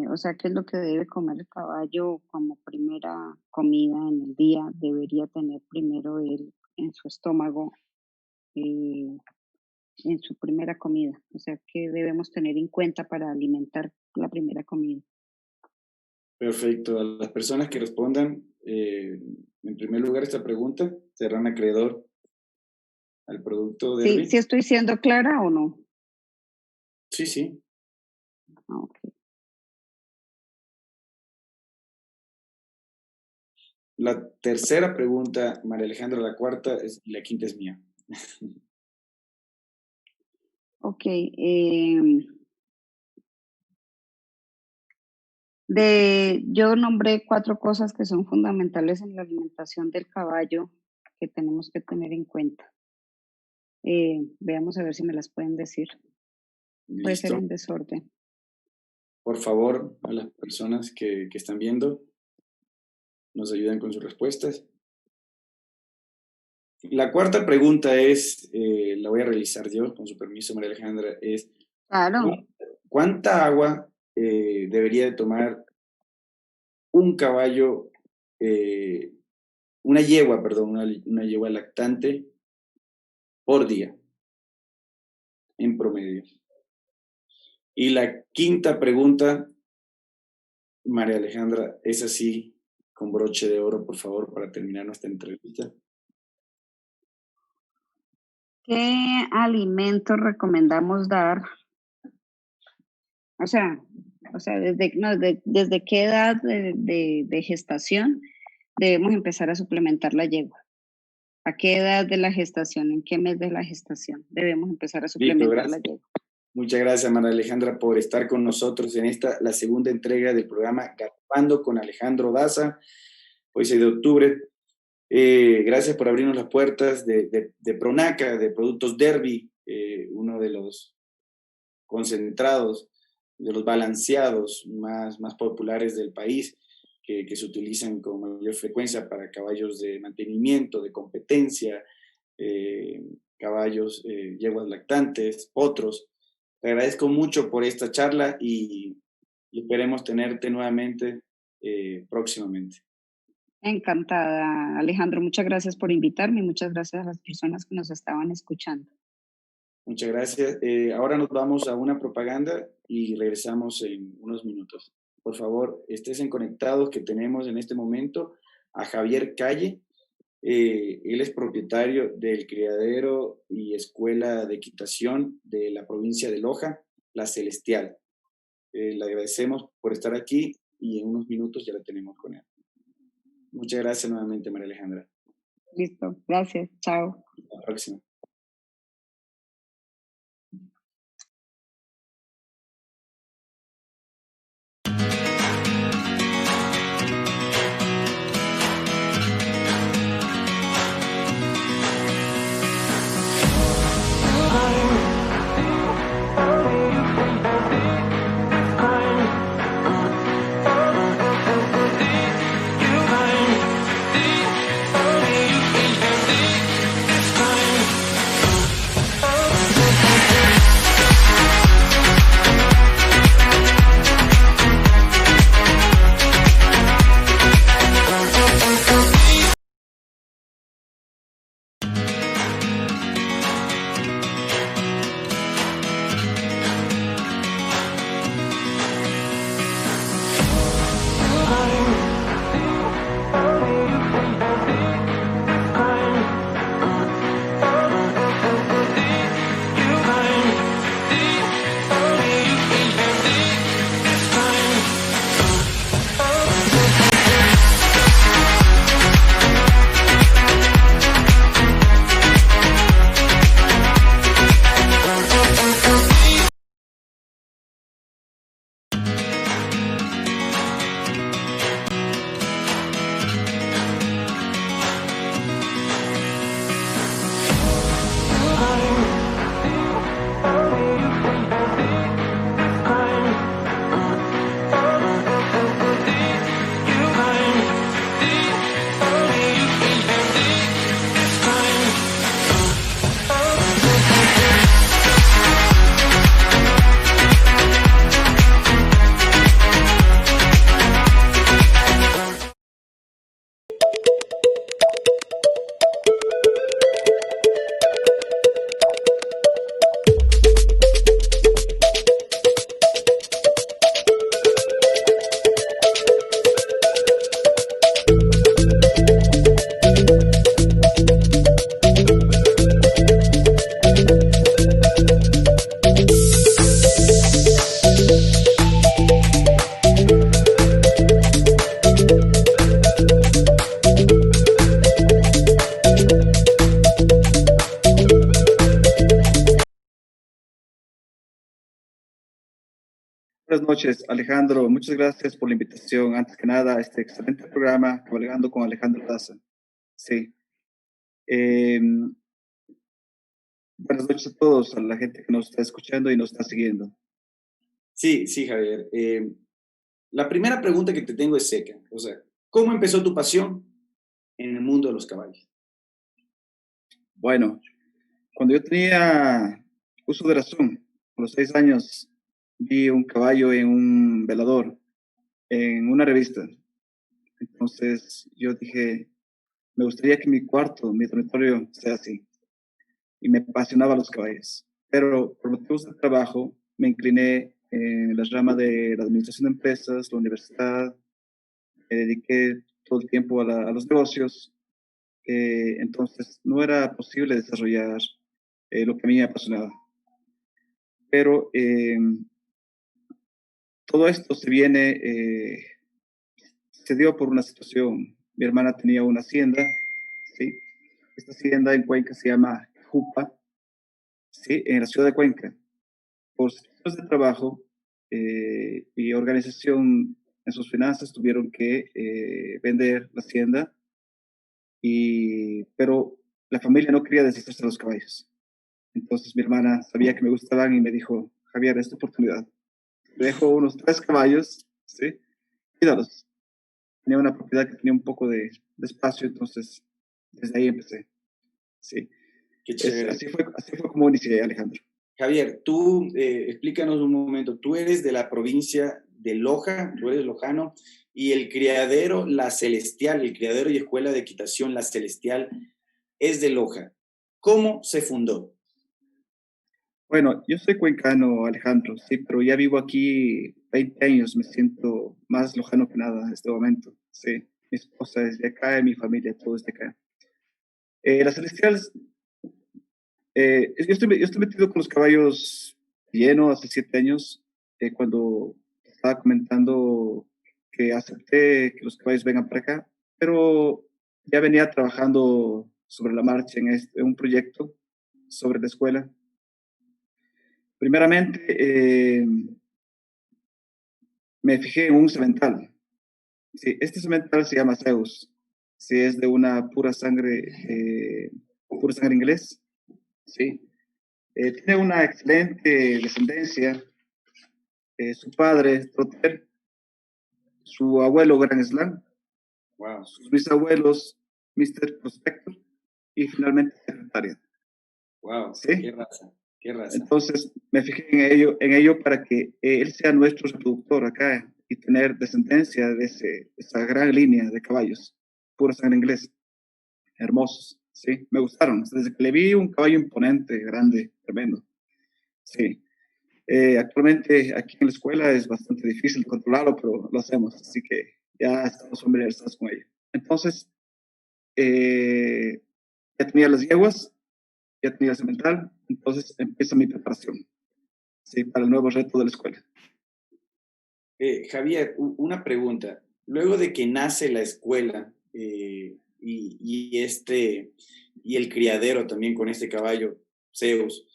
O sea, ¿qué es lo que debe comer el caballo como primera comida en el día? Debería tener primero él en su estómago, eh, en su primera comida. O sea, ¿qué debemos tener en cuenta para alimentar la primera comida? Perfecto. A las personas que respondan, en primer lugar, esta pregunta, serán acreedor al producto ¿Sí, Derby. sí estoy siendo clara o no? Sí, sí. Ah, ok. La tercera pregunta, María Alejandra, la cuarta y la quinta es mía. Ok. Yo nombré 4 cosas que son fundamentales en la alimentación del caballo que tenemos que tener en cuenta. Veamos a ver si me las pueden decir. Puede ser Listo. en desorden. Por favor, a las personas que están viendo, nos ayudan con sus respuestas. La cuarta pregunta es, la voy a realizar yo, con su permiso, María Alejandra, es Claro. ¿cuánta agua debería de tomar un caballo, una yegua, perdón, una yegua lactante por día, en promedio. Y la quinta pregunta, María Alejandra, es así, con broche de oro, por favor, para terminar nuestra entrevista. ¿Qué alimentos recomendamos dar? O sea, ¿desde qué edad de gestación debemos empezar a suplementar la yegua? ¿A qué edad de la gestación? ¿En qué mes de la gestación debemos empezar a Listo, suplementar la gracias. yegua? Muchas gracias, María Alejandra, por estar con nosotros en la segunda entrega del programa Galopando con Alejandro Daza, hoy 6 de octubre. Gracias por abrirnos las puertas de Pronaca, de Productos Derby, uno de los concentrados, de los balanceados más populares del país, que se utilizan con mayor frecuencia para caballos de mantenimiento, de competencia, caballos, yeguas lactantes, potros. Te agradezco mucho por esta charla y esperemos tenerte nuevamente próximamente. Encantada, Alejandro. Muchas gracias por invitarme y muchas gracias a las personas que nos estaban escuchando. Muchas gracias. Ahora nos vamos a una propaganda y regresamos en unos minutos. Por favor, estén conectados, que tenemos en este momento a Javier Calle. Él es propietario del criadero y escuela de equitación de la provincia de Loja, La Celestial. Le agradecemos por estar aquí y en unos minutos ya la tenemos con él. Muchas gracias nuevamente, María Alejandra. Listo, gracias, chao. Hasta la próxima. Buenas noches, Alejandro. Muchas gracias por la invitación. Antes que nada, a este excelente programa, Cabalgando con Alejandro Daza. Sí. Buenas noches a todos, a la gente que nos está escuchando y nos está siguiendo. Sí, sí, Javier. La primera pregunta que te tengo es seca. O sea, ¿cómo empezó tu pasión en el mundo de los caballos? Bueno, cuando yo tenía uso de razón, a los 6 años, vi un caballo en un velador, en una revista. Entonces yo dije, me gustaría que mi cuarto, mi dormitorio sea así. Y me apasionaba los caballos. Pero por motivos de trabajo me incliné en la rama de la administración de empresas, la universidad, me dediqué todo el tiempo a los negocios. Entonces no era posible desarrollar lo que a mí me apasionaba. Pero todo esto se dio por una situación. Mi hermana tenía una hacienda, ¿sí? Esta hacienda en Cuenca se llama Jupa, ¿sí? En la ciudad de Cuenca. Por situaciones de trabajo y organización en sus finanzas tuvieron que vender la hacienda, pero la familia no quería deshacerse de los caballos. Entonces mi hermana sabía que me gustaban y me dijo, Javier, esta oportunidad. Te dejo unos 3 caballos, ¿sí? Cuídalos. Tenía una propiedad que tenía un poco de espacio, entonces desde ahí empecé. Sí. Qué chévere. Así fue como inicié, Alejandro. Javier, tú explícanos un momento, tú eres de la provincia de Loja, tú eres lojano, y el criadero La Celestial, el criadero y escuela de equitación La Celestial es de Loja. ¿Cómo se fundó? Bueno, yo soy cuencano, Alejandro, sí, pero ya vivo aquí 20 años, me siento más lojano que nada en este momento, sí. Mi esposa es de acá, y mi familia, todo es de acá. La Celestial, yo estoy metido con los caballos lleno hace 7 años, cuando estaba comentando que acepté que los caballos vengan para acá, pero ya venía trabajando sobre la marcha en un proyecto sobre la escuela. Primeramente, me fijé en un semental. Sí, este semental se llama Zeus. Sí, es de una pura sangre inglés. Sí. Tiene una excelente descendencia. Su padre, Trotter, su abuelo, Gran Slam, Wow, sus bisabuelos, Mr. Prospector, y finalmente Secretaria. wow, ¿Sí? qué raza. Entonces me fijé en ello para que él sea nuestro reproductor acá y tener descendencia de esa gran línea de caballos, pura sangre inglés, hermosos, ¿sí? Me gustaron. Desde que le vi un caballo imponente, grande, tremendo, sí. Actualmente aquí en la escuela es bastante difícil controlarlo, pero lo hacemos, así que ya estamos familiarizados con ello. Entonces, eh, ya tenía las yeguas, ya tenía el semental, entonces empieza mi preparación, ¿sí? Para el nuevo reto de la escuela. Javier, una pregunta. Luego de que nace la escuela y el criadero también con este caballo, Zeus,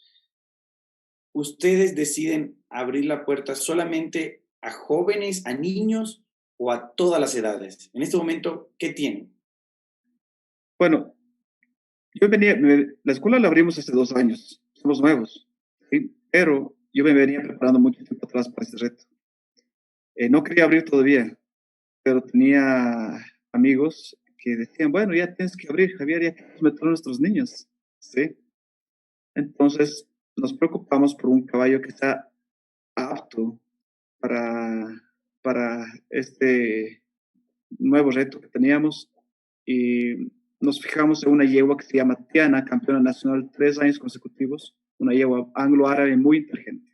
¿ustedes deciden abrir la puerta solamente a jóvenes, a niños o a todas las edades? En este momento, ¿qué tienen? Bueno, la escuela la abrimos hace 2 años, somos nuevos, ¿sí? Pero yo me venía preparando mucho tiempo atrás para este reto. No quería abrir todavía, pero tenía amigos que decían, bueno, ya tienes que abrir, Javier, ya queremos meter a nuestros niños, ¿sí? Entonces nos preocupamos por un caballo que está apto para, para este nuevo reto que teníamos y nos fijamos en una yegua que se llama Tiana, campeona nacional 3 años consecutivos, una yegua anglo-árabe muy inteligente.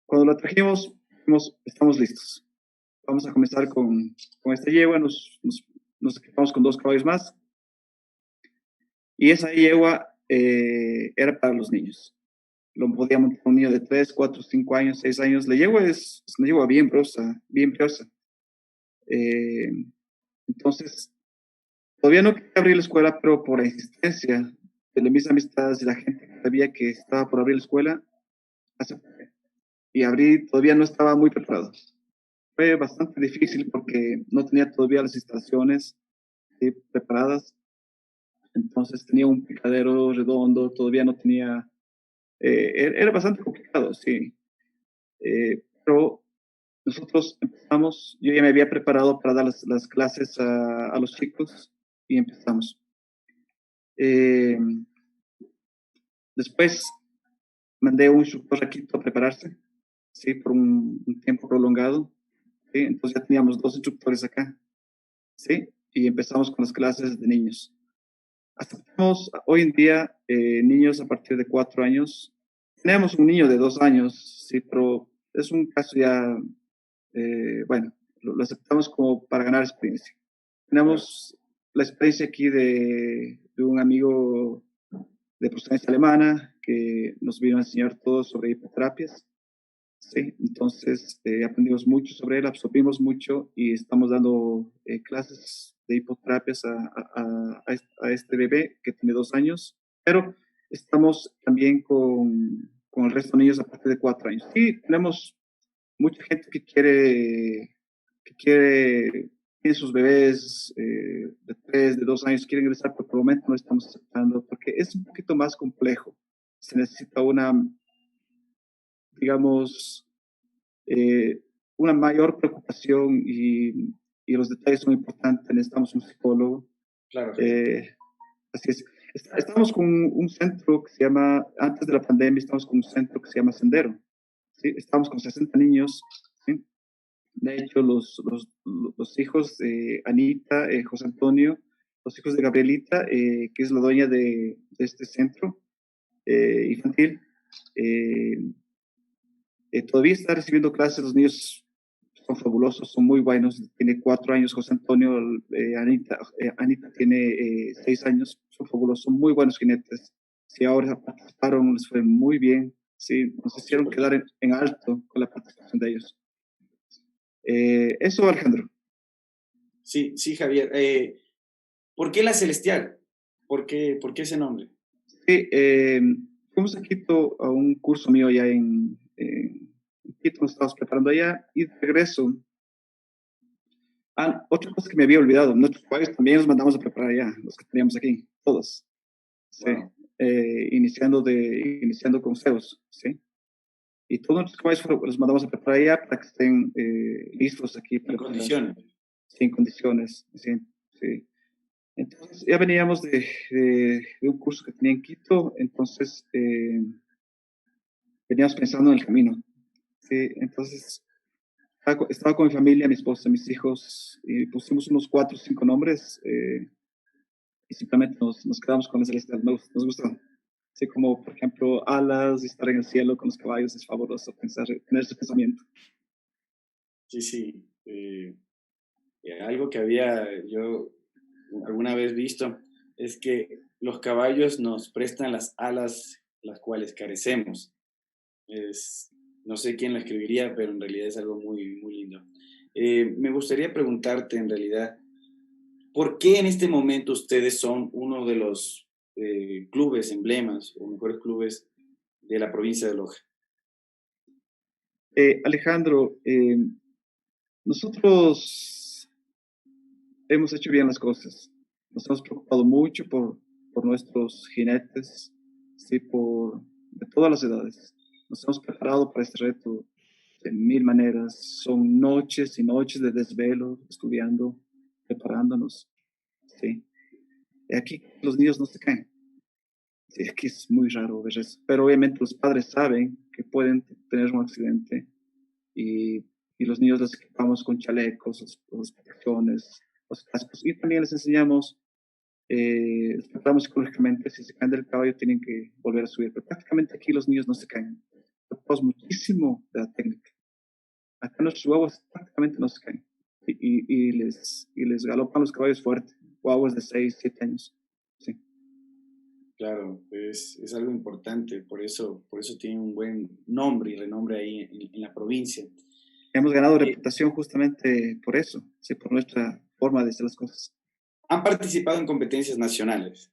Cuando la trajimos, dijimos, estamos listos. Vamos a comenzar con esta yegua, nos equipamos con 2 caballos más y esa yegua era para los niños. Lo podía montar un niño de 3, 4, 5 años, 6 años. La yegua es una yegua bien brosa, bien briosa. Entonces, todavía no quería abrir la escuela, pero por la insistencia de mis amistades y la gente que sabía que estaba por abrir la escuela, acepté. Y abrí, todavía no estaba muy preparado. Fue bastante difícil porque no tenía todavía las instalaciones, ¿sí?, preparadas. Entonces tenía un picadero redondo, todavía no tenía... era bastante complicado, sí. Pero nosotros empezamos, yo ya me había preparado para dar las clases a los chicos y empezamos. Eh, Después mandé un instructor a Quito a prepararse, ¿sí? Por un tiempo prolongado, ¿sí? Entonces ya teníamos 2 instructores acá. ¿sí? Y empezamos con las clases de niños. Aceptamos hoy en día niños a partir de 4 años. Tenemos un niño de 2 años, sí, pero es un caso ya, bueno, lo aceptamos como para ganar experiencia. Claro. Tenemos la experiencia aquí de un amigo de procedencia alemana que nos vino a enseñar todo sobre hipoterapias. Sí, entonces aprendimos mucho sobre él, absorbimos mucho y estamos dando clases de hipoterapias a este bebé que tiene 2 años, pero estamos también con el resto de niños a partir de 4 años. Sí, tenemos mucha gente que tiene sus bebés de 3, de 2 años, quieren ingresar, pero por el momento no estamos aceptando porque es un poquito más complejo. Se necesita una, digamos, eh, una mayor preocupación y los detalles son importantes. Necesitamos un psicólogo. Claro, Eh, así es. Estamos con un centro que se llama, antes de la pandemia, estamos con un centro que se llama Sendero. ¿Sí? Estamos con 60 niños. ¿Sí? De hecho, los hijos de Anita, José Antonio, los hijos de Gabrielita, que es la dueña de este centro infantil, eh, todavía está recibiendo clases. Los niños son fabulosos, son muy buenos. Tiene 4 años José Antonio, Anita tiene 6 años, son fabulosos, son muy buenos jinetes. Sí, ahora participaron, les fue muy bien. Sí, nos hicieron súper. quedar en alto con la participación de ellos. Eso, Alejandro. Sí, sí, Javier. ¿Por qué la Celestial? ¿Por qué ese nombre? Sí, fuimos a Quito a un curso mío allá en Quito, nos estábamos preparando allá y de regreso. Otra cosa que me había olvidado, nuestros caballos también los mandamos a preparar allá, los que teníamos aquí, todos. Sí, Wow, iniciando con Zeus, ¿sí? Y todos nuestros caballos los mandamos a preparar allá para que estén listos aquí en para empezar, condiciones. sin condiciones, ¿sí? Sí. Entonces, ya veníamos de un curso que tenía en Quito, entonces veníamos pensando en el camino, ¿sí? Entonces, estaba con mi familia, mi esposa, mis hijos, y pusimos unos 4 o 5 nombres y simplemente nos quedamos con la celestial, nos gustó. Así como, por ejemplo, alas, estar en el cielo con los caballos, es fabuloso pensar, tener ese pensamiento. Sí, sí. Algo que había yo alguna vez visto es que los caballos nos prestan las alas las cuales carecemos. Es, no sé quién lo escribiría, pero en realidad es algo muy, muy lindo. Me gustaría preguntarte en realidad, ¿por qué en este momento ustedes son uno de los clubes, emblemas o mejores clubes de la provincia de Loja? Alejandro, nosotros hemos hecho bien las cosas. Nos hemos preocupado mucho por nuestros jinetes, sí, de todas las edades. Nos hemos preparado para este reto de mil maneras. Son noches y noches de desvelo, estudiando, preparándonos. Sí. Aquí los niños no se caen. Sí, aquí es muy raro ver eso. Pero obviamente los padres saben que pueden tener un accidente y, y los niños los equipamos con chalecos, las protecciones, los cascos y también les enseñamos, les preparamos psicológicamente, si se caen del caballo tienen que volver a subir. Pero prácticamente aquí los niños no se caen. Preocupamos muchísimo de la técnica. Acá nuestros guaguas prácticamente no se caen y les galopan los caballos fuerte, guaguas de 6 7 años. Sí. Claro, es algo importante, por eso tiene un buen nombre y renombre ahí en la provincia. Hemos ganado Eh, reputación justamente por eso, sí, por nuestra forma de hacer las cosas. Han participado en competencias nacionales.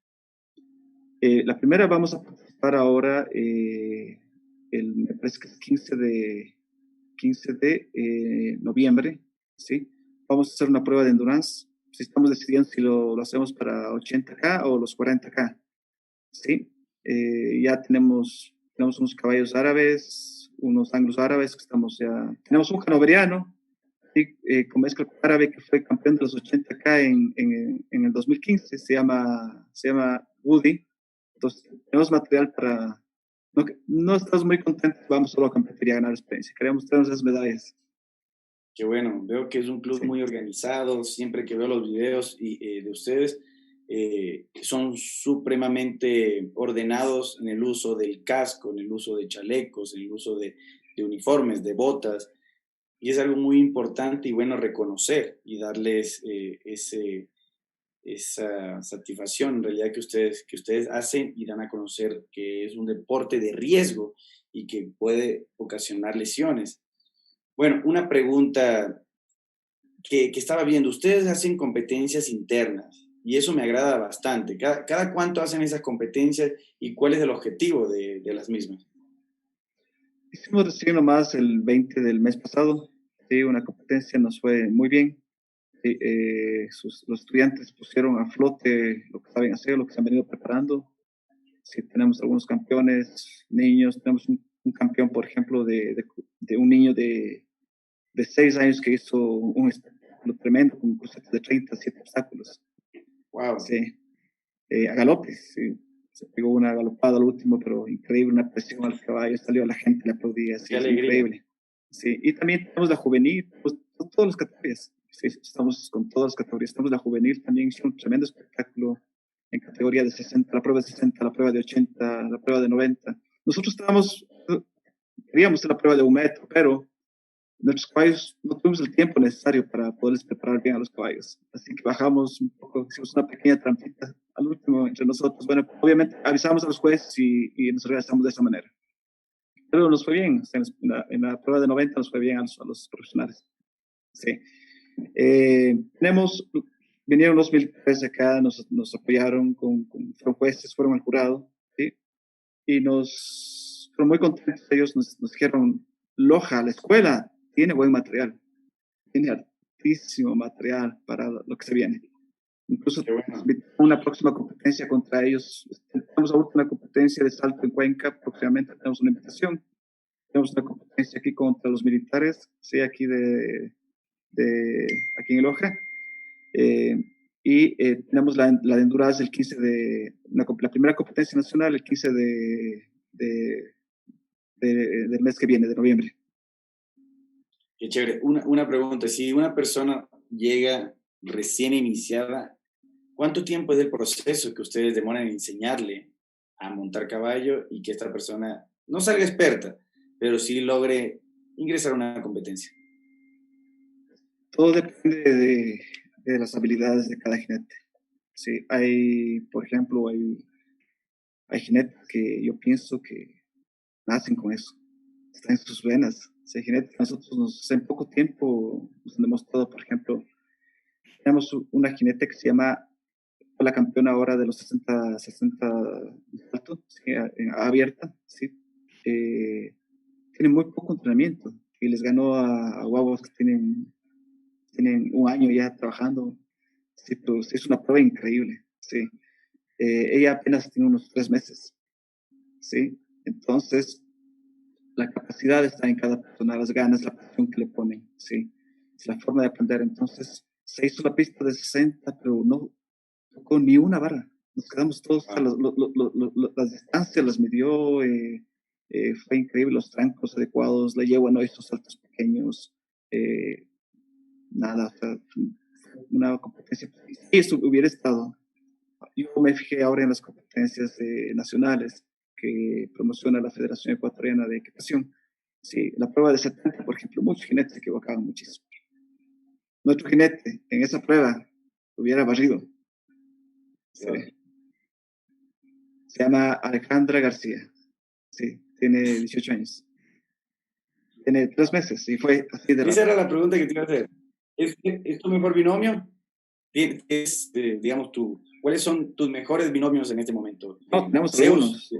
La primera vamos a participar ahora, me parece que es 15 de noviembre, ¿sí? Vamos a hacer una prueba de endurance. Si estamos decidiendo si lo hacemos para 80K o los 40K, ¿sí? Ya tenemos unos caballos árabes, unos anglos árabes que tenemos un hanoveriano, ¿sí? Con mezcla árabe que fue campeón de los 80K en el 2015, se llama Woody. Entonces, tenemos material para... No estamos muy contentos, vamos solo a competir y a ganar experiencia. Queremos tener esas medallas. Qué bueno, veo que es un club Sí. muy organizado, siempre que veo los videos de ustedes, son supremamente ordenados en el uso del casco, en el uso de chalecos, en el uso de uniformes, de botas, y es algo muy importante y bueno reconocer y darles esa satisfacción en realidad que ustedes hacen y dan a conocer que es un deporte de riesgo y que puede ocasionar lesiones. Bueno, una pregunta que estaba viendo, ustedes hacen competencias internas y eso me agrada bastante. ¿Cada cuánto hacen esas competencias y cuál es el objetivo de las mismas? Hicimos recién nomás el 20 del mes pasado, sí, una competencia, nos fue muy bien. Sí, los estudiantes pusieron a flote lo que saben hacer, lo que se han venido preparando. Sí, tenemos algunos campeones, niños, tenemos un campeón, por ejemplo, de un niño de 6 años que hizo un espectáculo tremendo, con crucetas de 37 obstáculos. Wow, Sí, a galopes, sí. Se pegó una galopada al último, pero increíble, una presión al caballo, salió la gente, le aplaudía, sí, qué es alegría. increíble. Sí, y también tenemos la juvenil, pues, todas las categorías, sí, estamos con todas las categorías, tenemos la juvenil también, es un tremendo espectáculo en categoría de 60, la prueba de 60, la prueba de 80, la prueba de 90. Nosotros queríamos hacer la prueba de 1 metro, pero nuestros caballos no tuvimos el tiempo necesario para poderles preparar bien a los caballos. Así que bajamos un poco, hicimos una pequeña trampita al último entre nosotros. Bueno, obviamente avisamos a los jueces y nos organizamos de esa manera. Pero nos fue bien, o sea, en la prueba de 90 nos fue bien a los profesionales. Sí. Tenemos, vinieron los militares acá, nos apoyaron, fueron jueces, fueron al jurado, ¿sí? Y nos fueron muy contentos. Ellos nos dijeron, Loja, la escuela tiene buen material, tiene altísimo material para lo que se viene. Incluso Qué bueno. una próxima competencia contra ellos. Tenemos ahorita una competencia de salto en Cuenca, próximamente tenemos una invitación. Tenemos una competencia aquí contra los militares, sí, aquí aquí en Loja. Tenemos la de Endurance el 15 la primera competencia nacional el 15 de, del mes que viene, de noviembre. Qué chévere. Una pregunta, si una persona llega recién iniciada, ¿cuánto tiempo es el proceso que ustedes demoran en enseñarle a montar caballo y que esta persona no salga experta, pero sí logre ingresar a una competencia? Todo depende de las habilidades de cada jinete. Sí, por ejemplo, hay jinetes que yo pienso que nacen con eso, está en sus venas. Sí, hay jinetes que nosotros en poco tiempo nos han demostrado, por ejemplo, tenemos una jinete que se llama, fue la campeona ahora de los 60 saltos, sí, abierta, sí. Tiene muy poco entrenamiento y les ganó a guaguas que tienen 1 año ya trabajando. Sí, pues es una prueba increíble, sí. Ella apenas tiene unos 3 meses, sí. Entonces, la capacidad está en cada persona, las ganas, la pasión que le ponen, sí. Es la forma de aprender. Entonces, se hizo la pista de 60, pero no tocó ni una barra. Nos quedamos todos, o sea, Wow. las distancias las midió, fue increíble, los trancos adecuados, la yegua no hizo saltos pequeños, eh, nada, o sea, una competencia. Si eso hubiera estado, yo me fijé ahora en las competencias nacionales que promociona la Federación Ecuatoriana de Equitación. Sí, la prueba de 70, por ejemplo, muchos jinetes se equivocaban muchísimo. Nuestro jinete en esa prueba hubiera barrido. Sí. Wow. Se llama Alejandra García. Sí, tiene 18 años. Tiene 3 meses y fue así de Esa rápido. era la pregunta que te iba a hacer. ¿Es tu mejor binomio? Digamos, ¿cuáles son tus mejores binomios en este momento? No, tenemos Zeus, algunos.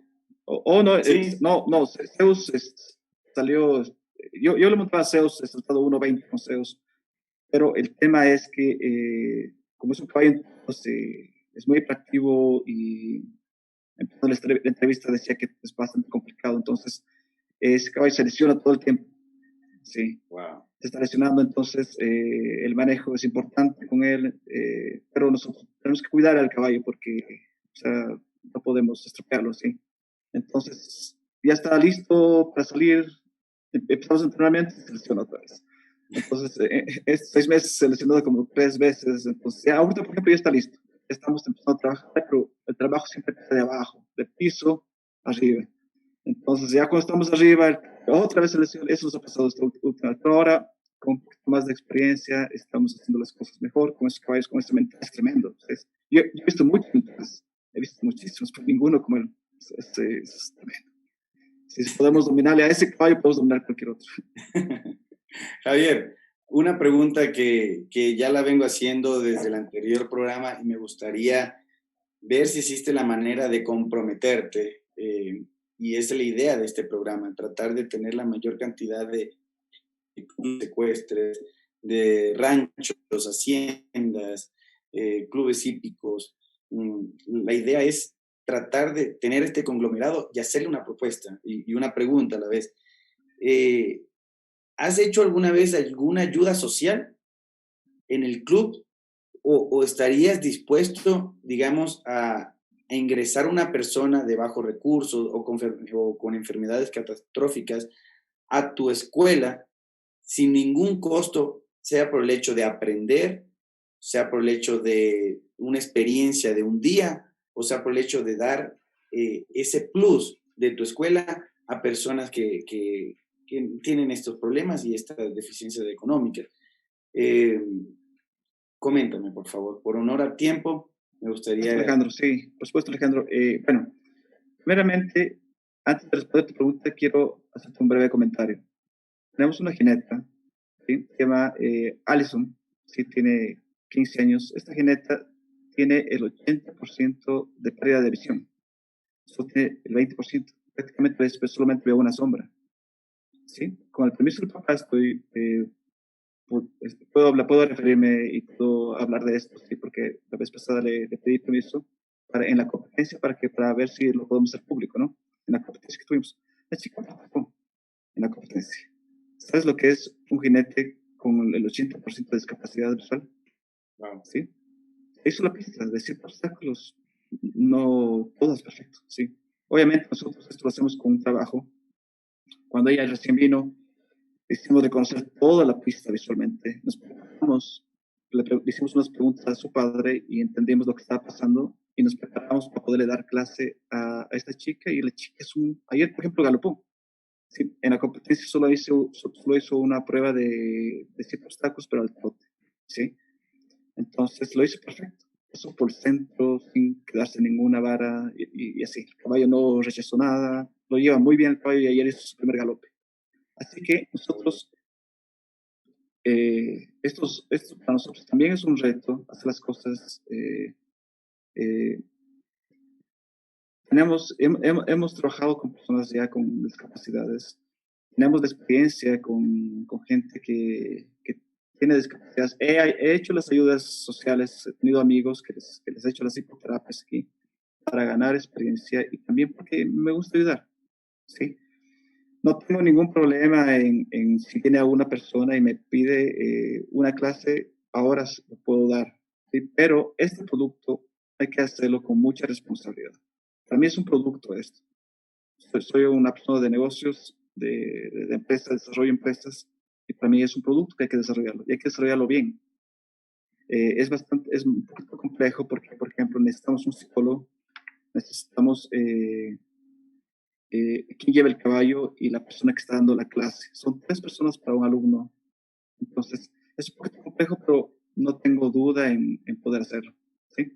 No, ¿sí? no, Zeus salió. Yo le montaba a Zeus, he saltado 1.20 con Zeus, pero el tema es que, como es un caballo, pues, es muy atractivo y empezando la entrevista decía que es bastante complicado, entonces ese caballo se lesiona todo el tiempo. Sí, Wow. se está lesionando, entonces el manejo es importante con él, pero nosotros tenemos que cuidar al caballo porque, o sea, no podemos estropearlo, ¿sí? Entonces, ya está listo para salir, empezamos entrenamiento y se lesiona otra vez. Entonces, estos 6 meses seleccionado como 3 veces. Entonces, ya ahorita, por ejemplo, ya está listo. Ya estamos empezando a trabajar, pero el trabajo siempre empieza de abajo, de piso arriba. Entonces, ya cuando estamos arriba, otra vez selección, eso nos ha pasado esta última. Pero ahora, con un poquito más de experiencia, estamos haciendo las cosas mejor, con esos caballos, con ese mental es tremendo. Entonces, yo he visto muchos mentales, he visto muchísimos, pero ninguno como él. Es tremendo. Si podemos dominarle a ese caballo, podemos dominar cualquier otro. Javier, una pregunta que ya la vengo haciendo desde el anterior programa y me gustaría ver si existe la manera de comprometerte. Y esa es la idea de este programa, tratar de tener la mayor cantidad de secuestres, de ranchos, haciendas, clubes hípicos. La idea es tratar de tener este conglomerado y hacerle una propuesta y una pregunta a la vez. ¿Has hecho alguna vez alguna ayuda social en el club o estarías dispuesto, digamos, a ingresar una persona de bajos recursos o con enfermedades catastróficas a tu escuela sin ningún costo, sea por el hecho de aprender, sea por el hecho de una experiencia de un día, o sea por el hecho de dar ese plus de tu escuela a personas que tienen estos problemas y estas deficiencias económicas? Eh, Coméntame, por favor, por honor al tiempo, me gustaría... Alejandro, sí, por supuesto, Alejandro. Bueno, primeramente, antes de responder tu pregunta, quiero hacerte un breve comentario. Tenemos una jineta, ¿sí? Se llama Allison, sí, tiene 15 años. Esta jineta tiene el 80% de pérdida de visión. Solo tiene el 20%. Prácticamente después solamente veo una sombra. ¿Sí? Con el permiso del papá estoy... puedo referirme y puedo hablar de esto, ¿sí? Porque la vez pasada le pedí permiso en la competencia para ver si lo podemos hacer público, ¿no? En la competencia que tuvimos. La chica participó en la competencia. ¿Sabes lo que es un jinete con el 80% de discapacidad visual? Wow. ¿Sí? Hizo la pista de ciertos obstáculos, no todo es perfecto, ¿sí? Obviamente nosotros esto lo hacemos con un trabajo. Cuando ella recién vino, hicimos reconocer toda la pista visualmente. Le hicimos unas preguntas a su padre y entendimos lo que estaba pasando y nos preparamos para poderle dar clase a esta chica. Y la chica ayer, por ejemplo, galopó. Sí, en la competencia solo hizo una prueba de 7 obstáculos, pero al trote. ¿Sí? Entonces lo hizo perfecto. Pasó por el centro sin quedarse en ninguna vara y así. El caballo no rechazó nada. Lo lleva muy bien el caballo y ayer hizo su primer galope. Así que nosotros esto para nosotros también es un reto, hacer las cosas. Hemos trabajado con personas ya con discapacidades, tenemos la experiencia con gente que tiene discapacidades. He hecho las ayudas sociales, he tenido amigos que les he hecho las psicoterapias aquí para ganar experiencia y también porque me gusta ayudar, ¿sí? No tengo ningún problema en si tiene alguna persona y me pide una clase, ahora lo puedo dar, ¿sí? Pero este producto hay que hacerlo con mucha responsabilidad. Para mí es un producto esto. Soy una persona de negocios, de empresas, desarrollo empresas, y para mí es un producto que hay que desarrollarlo, y hay que desarrollarlo bien. Es un poquito complejo porque, por ejemplo, necesitamos un psicólogo, necesitamos quien lleva el caballo y la persona que está dando la clase. Son 3 personas para un alumno. Entonces, es un poquito complejo, pero no tengo duda en poder hacerlo. ¿Sí?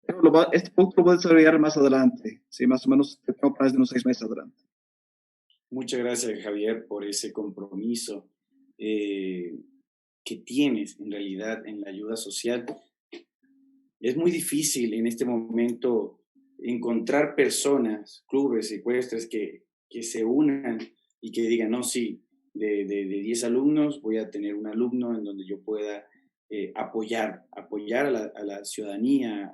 Pero este producto lo voy a desarrollar más adelante. ¿Sí? Más o menos tengo planes de unos 6 meses adelante. Muchas gracias, Javier, por ese compromiso que tienes en realidad en la ayuda social. Es muy difícil en este momento encontrar personas, clubes, ecuestres que se unan y que digan, no, sí, de 10 alumnos voy a tener un alumno en donde yo pueda apoyar a la ciudadanía,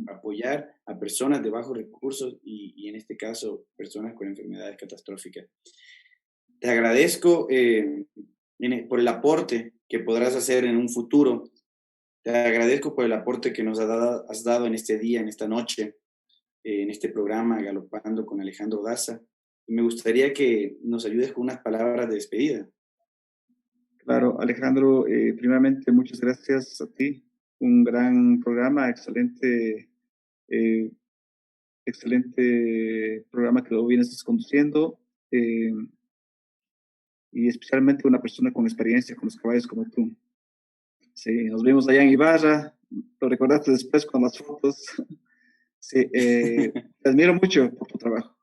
apoyar a personas de bajos recursos y en este caso personas con enfermedades catastróficas. Te agradezco por el aporte que podrás hacer en un futuro. Te agradezco por el aporte que nos has dado en este día, en esta noche, en este programa Galopando con Alejandro Daza. Y me gustaría que nos ayudes con unas palabras de despedida. Claro, Alejandro, primeramente muchas gracias a ti. Un gran programa, excelente programa que lo vienes conduciendo. Y especialmente una persona con experiencia con los caballos como tú. Sí, nos vimos allá en Ibarra, lo recordaste después con las fotos. Sí, te admiro mucho por tu trabajo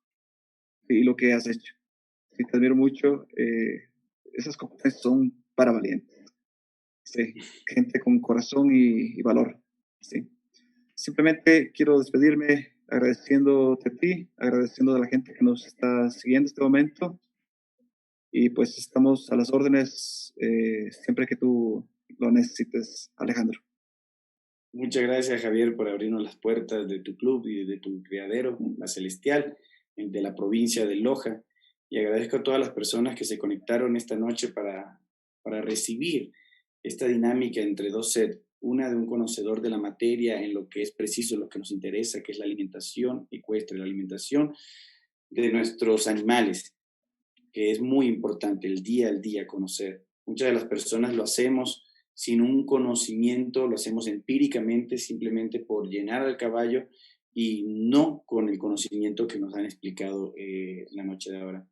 y lo que has hecho. Sí, te admiro mucho. Esas competencias son para valientes. Sí, gente con corazón y valor. Sí. Simplemente quiero despedirme agradeciéndote a ti, agradeciendo a la gente que nos está siguiendo en este momento. Y pues estamos a las órdenes siempre que tú lo necesites, Alejandro. Muchas gracias, Javier, por abrirnos las puertas de tu club y de tu criadero, La Celestial, de la provincia de Loja. Y agradezco a todas las personas que se conectaron esta noche para recibir esta dinámica entre dos seres. Una de un conocedor de la materia en lo que es preciso, lo que nos interesa, que es la alimentación ecuestre, la alimentación de nuestros animales, que es muy importante el día al día conocer. Muchas de las personas lo hacemos sin un conocimiento, lo hacemos empíricamente, simplemente por llenar al caballo y no con el conocimiento que nos han explicado la noche de ahora.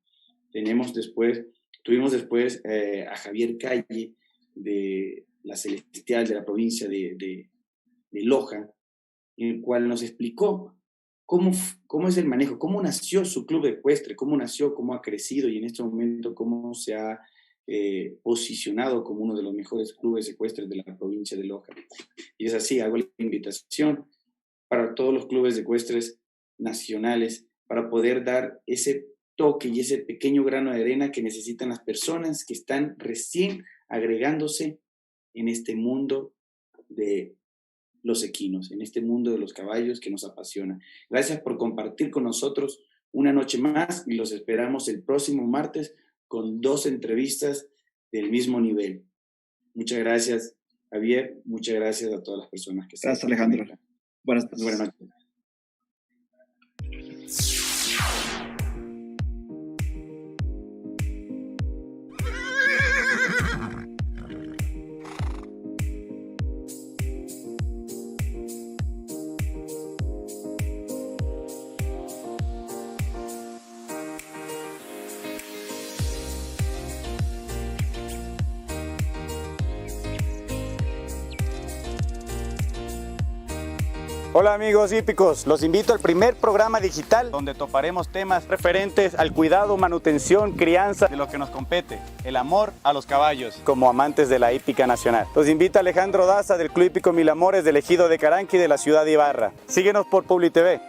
Tuvimos después a Javier Calle de La Celestial, de la provincia de Loja, en el cual nos explicó cómo es el manejo, cómo nació su club ecuestre, cómo nació, cómo ha crecido y en este momento cómo se ha posicionado como uno de los mejores clubes ecuestres de la provincia de Loja. Y es así, hago la invitación para todos los clubes ecuestres nacionales para poder dar ese toque y ese pequeño grano de arena que necesitan las personas que están recién agregándose en este mundo de los equinos, en este mundo de los caballos que nos apasiona. Gracias por compartir con nosotros una noche más y los esperamos el próximo martes con 2 entrevistas del mismo nivel. Muchas gracias, Javier. Muchas gracias a todas las personas que están. Gracias, Alejandro. Buenas noches. Buenas noches. Hola amigos hípicos, los invito al primer programa digital donde toparemos temas referentes al cuidado, manutención, crianza de lo que nos compete, el amor a los caballos, como amantes de la hípica nacional. Los invita Alejandro Daza del Club Hípico Mil Amores del Ejido de Caranqui de la ciudad de Ibarra. Síguenos por Publi TV.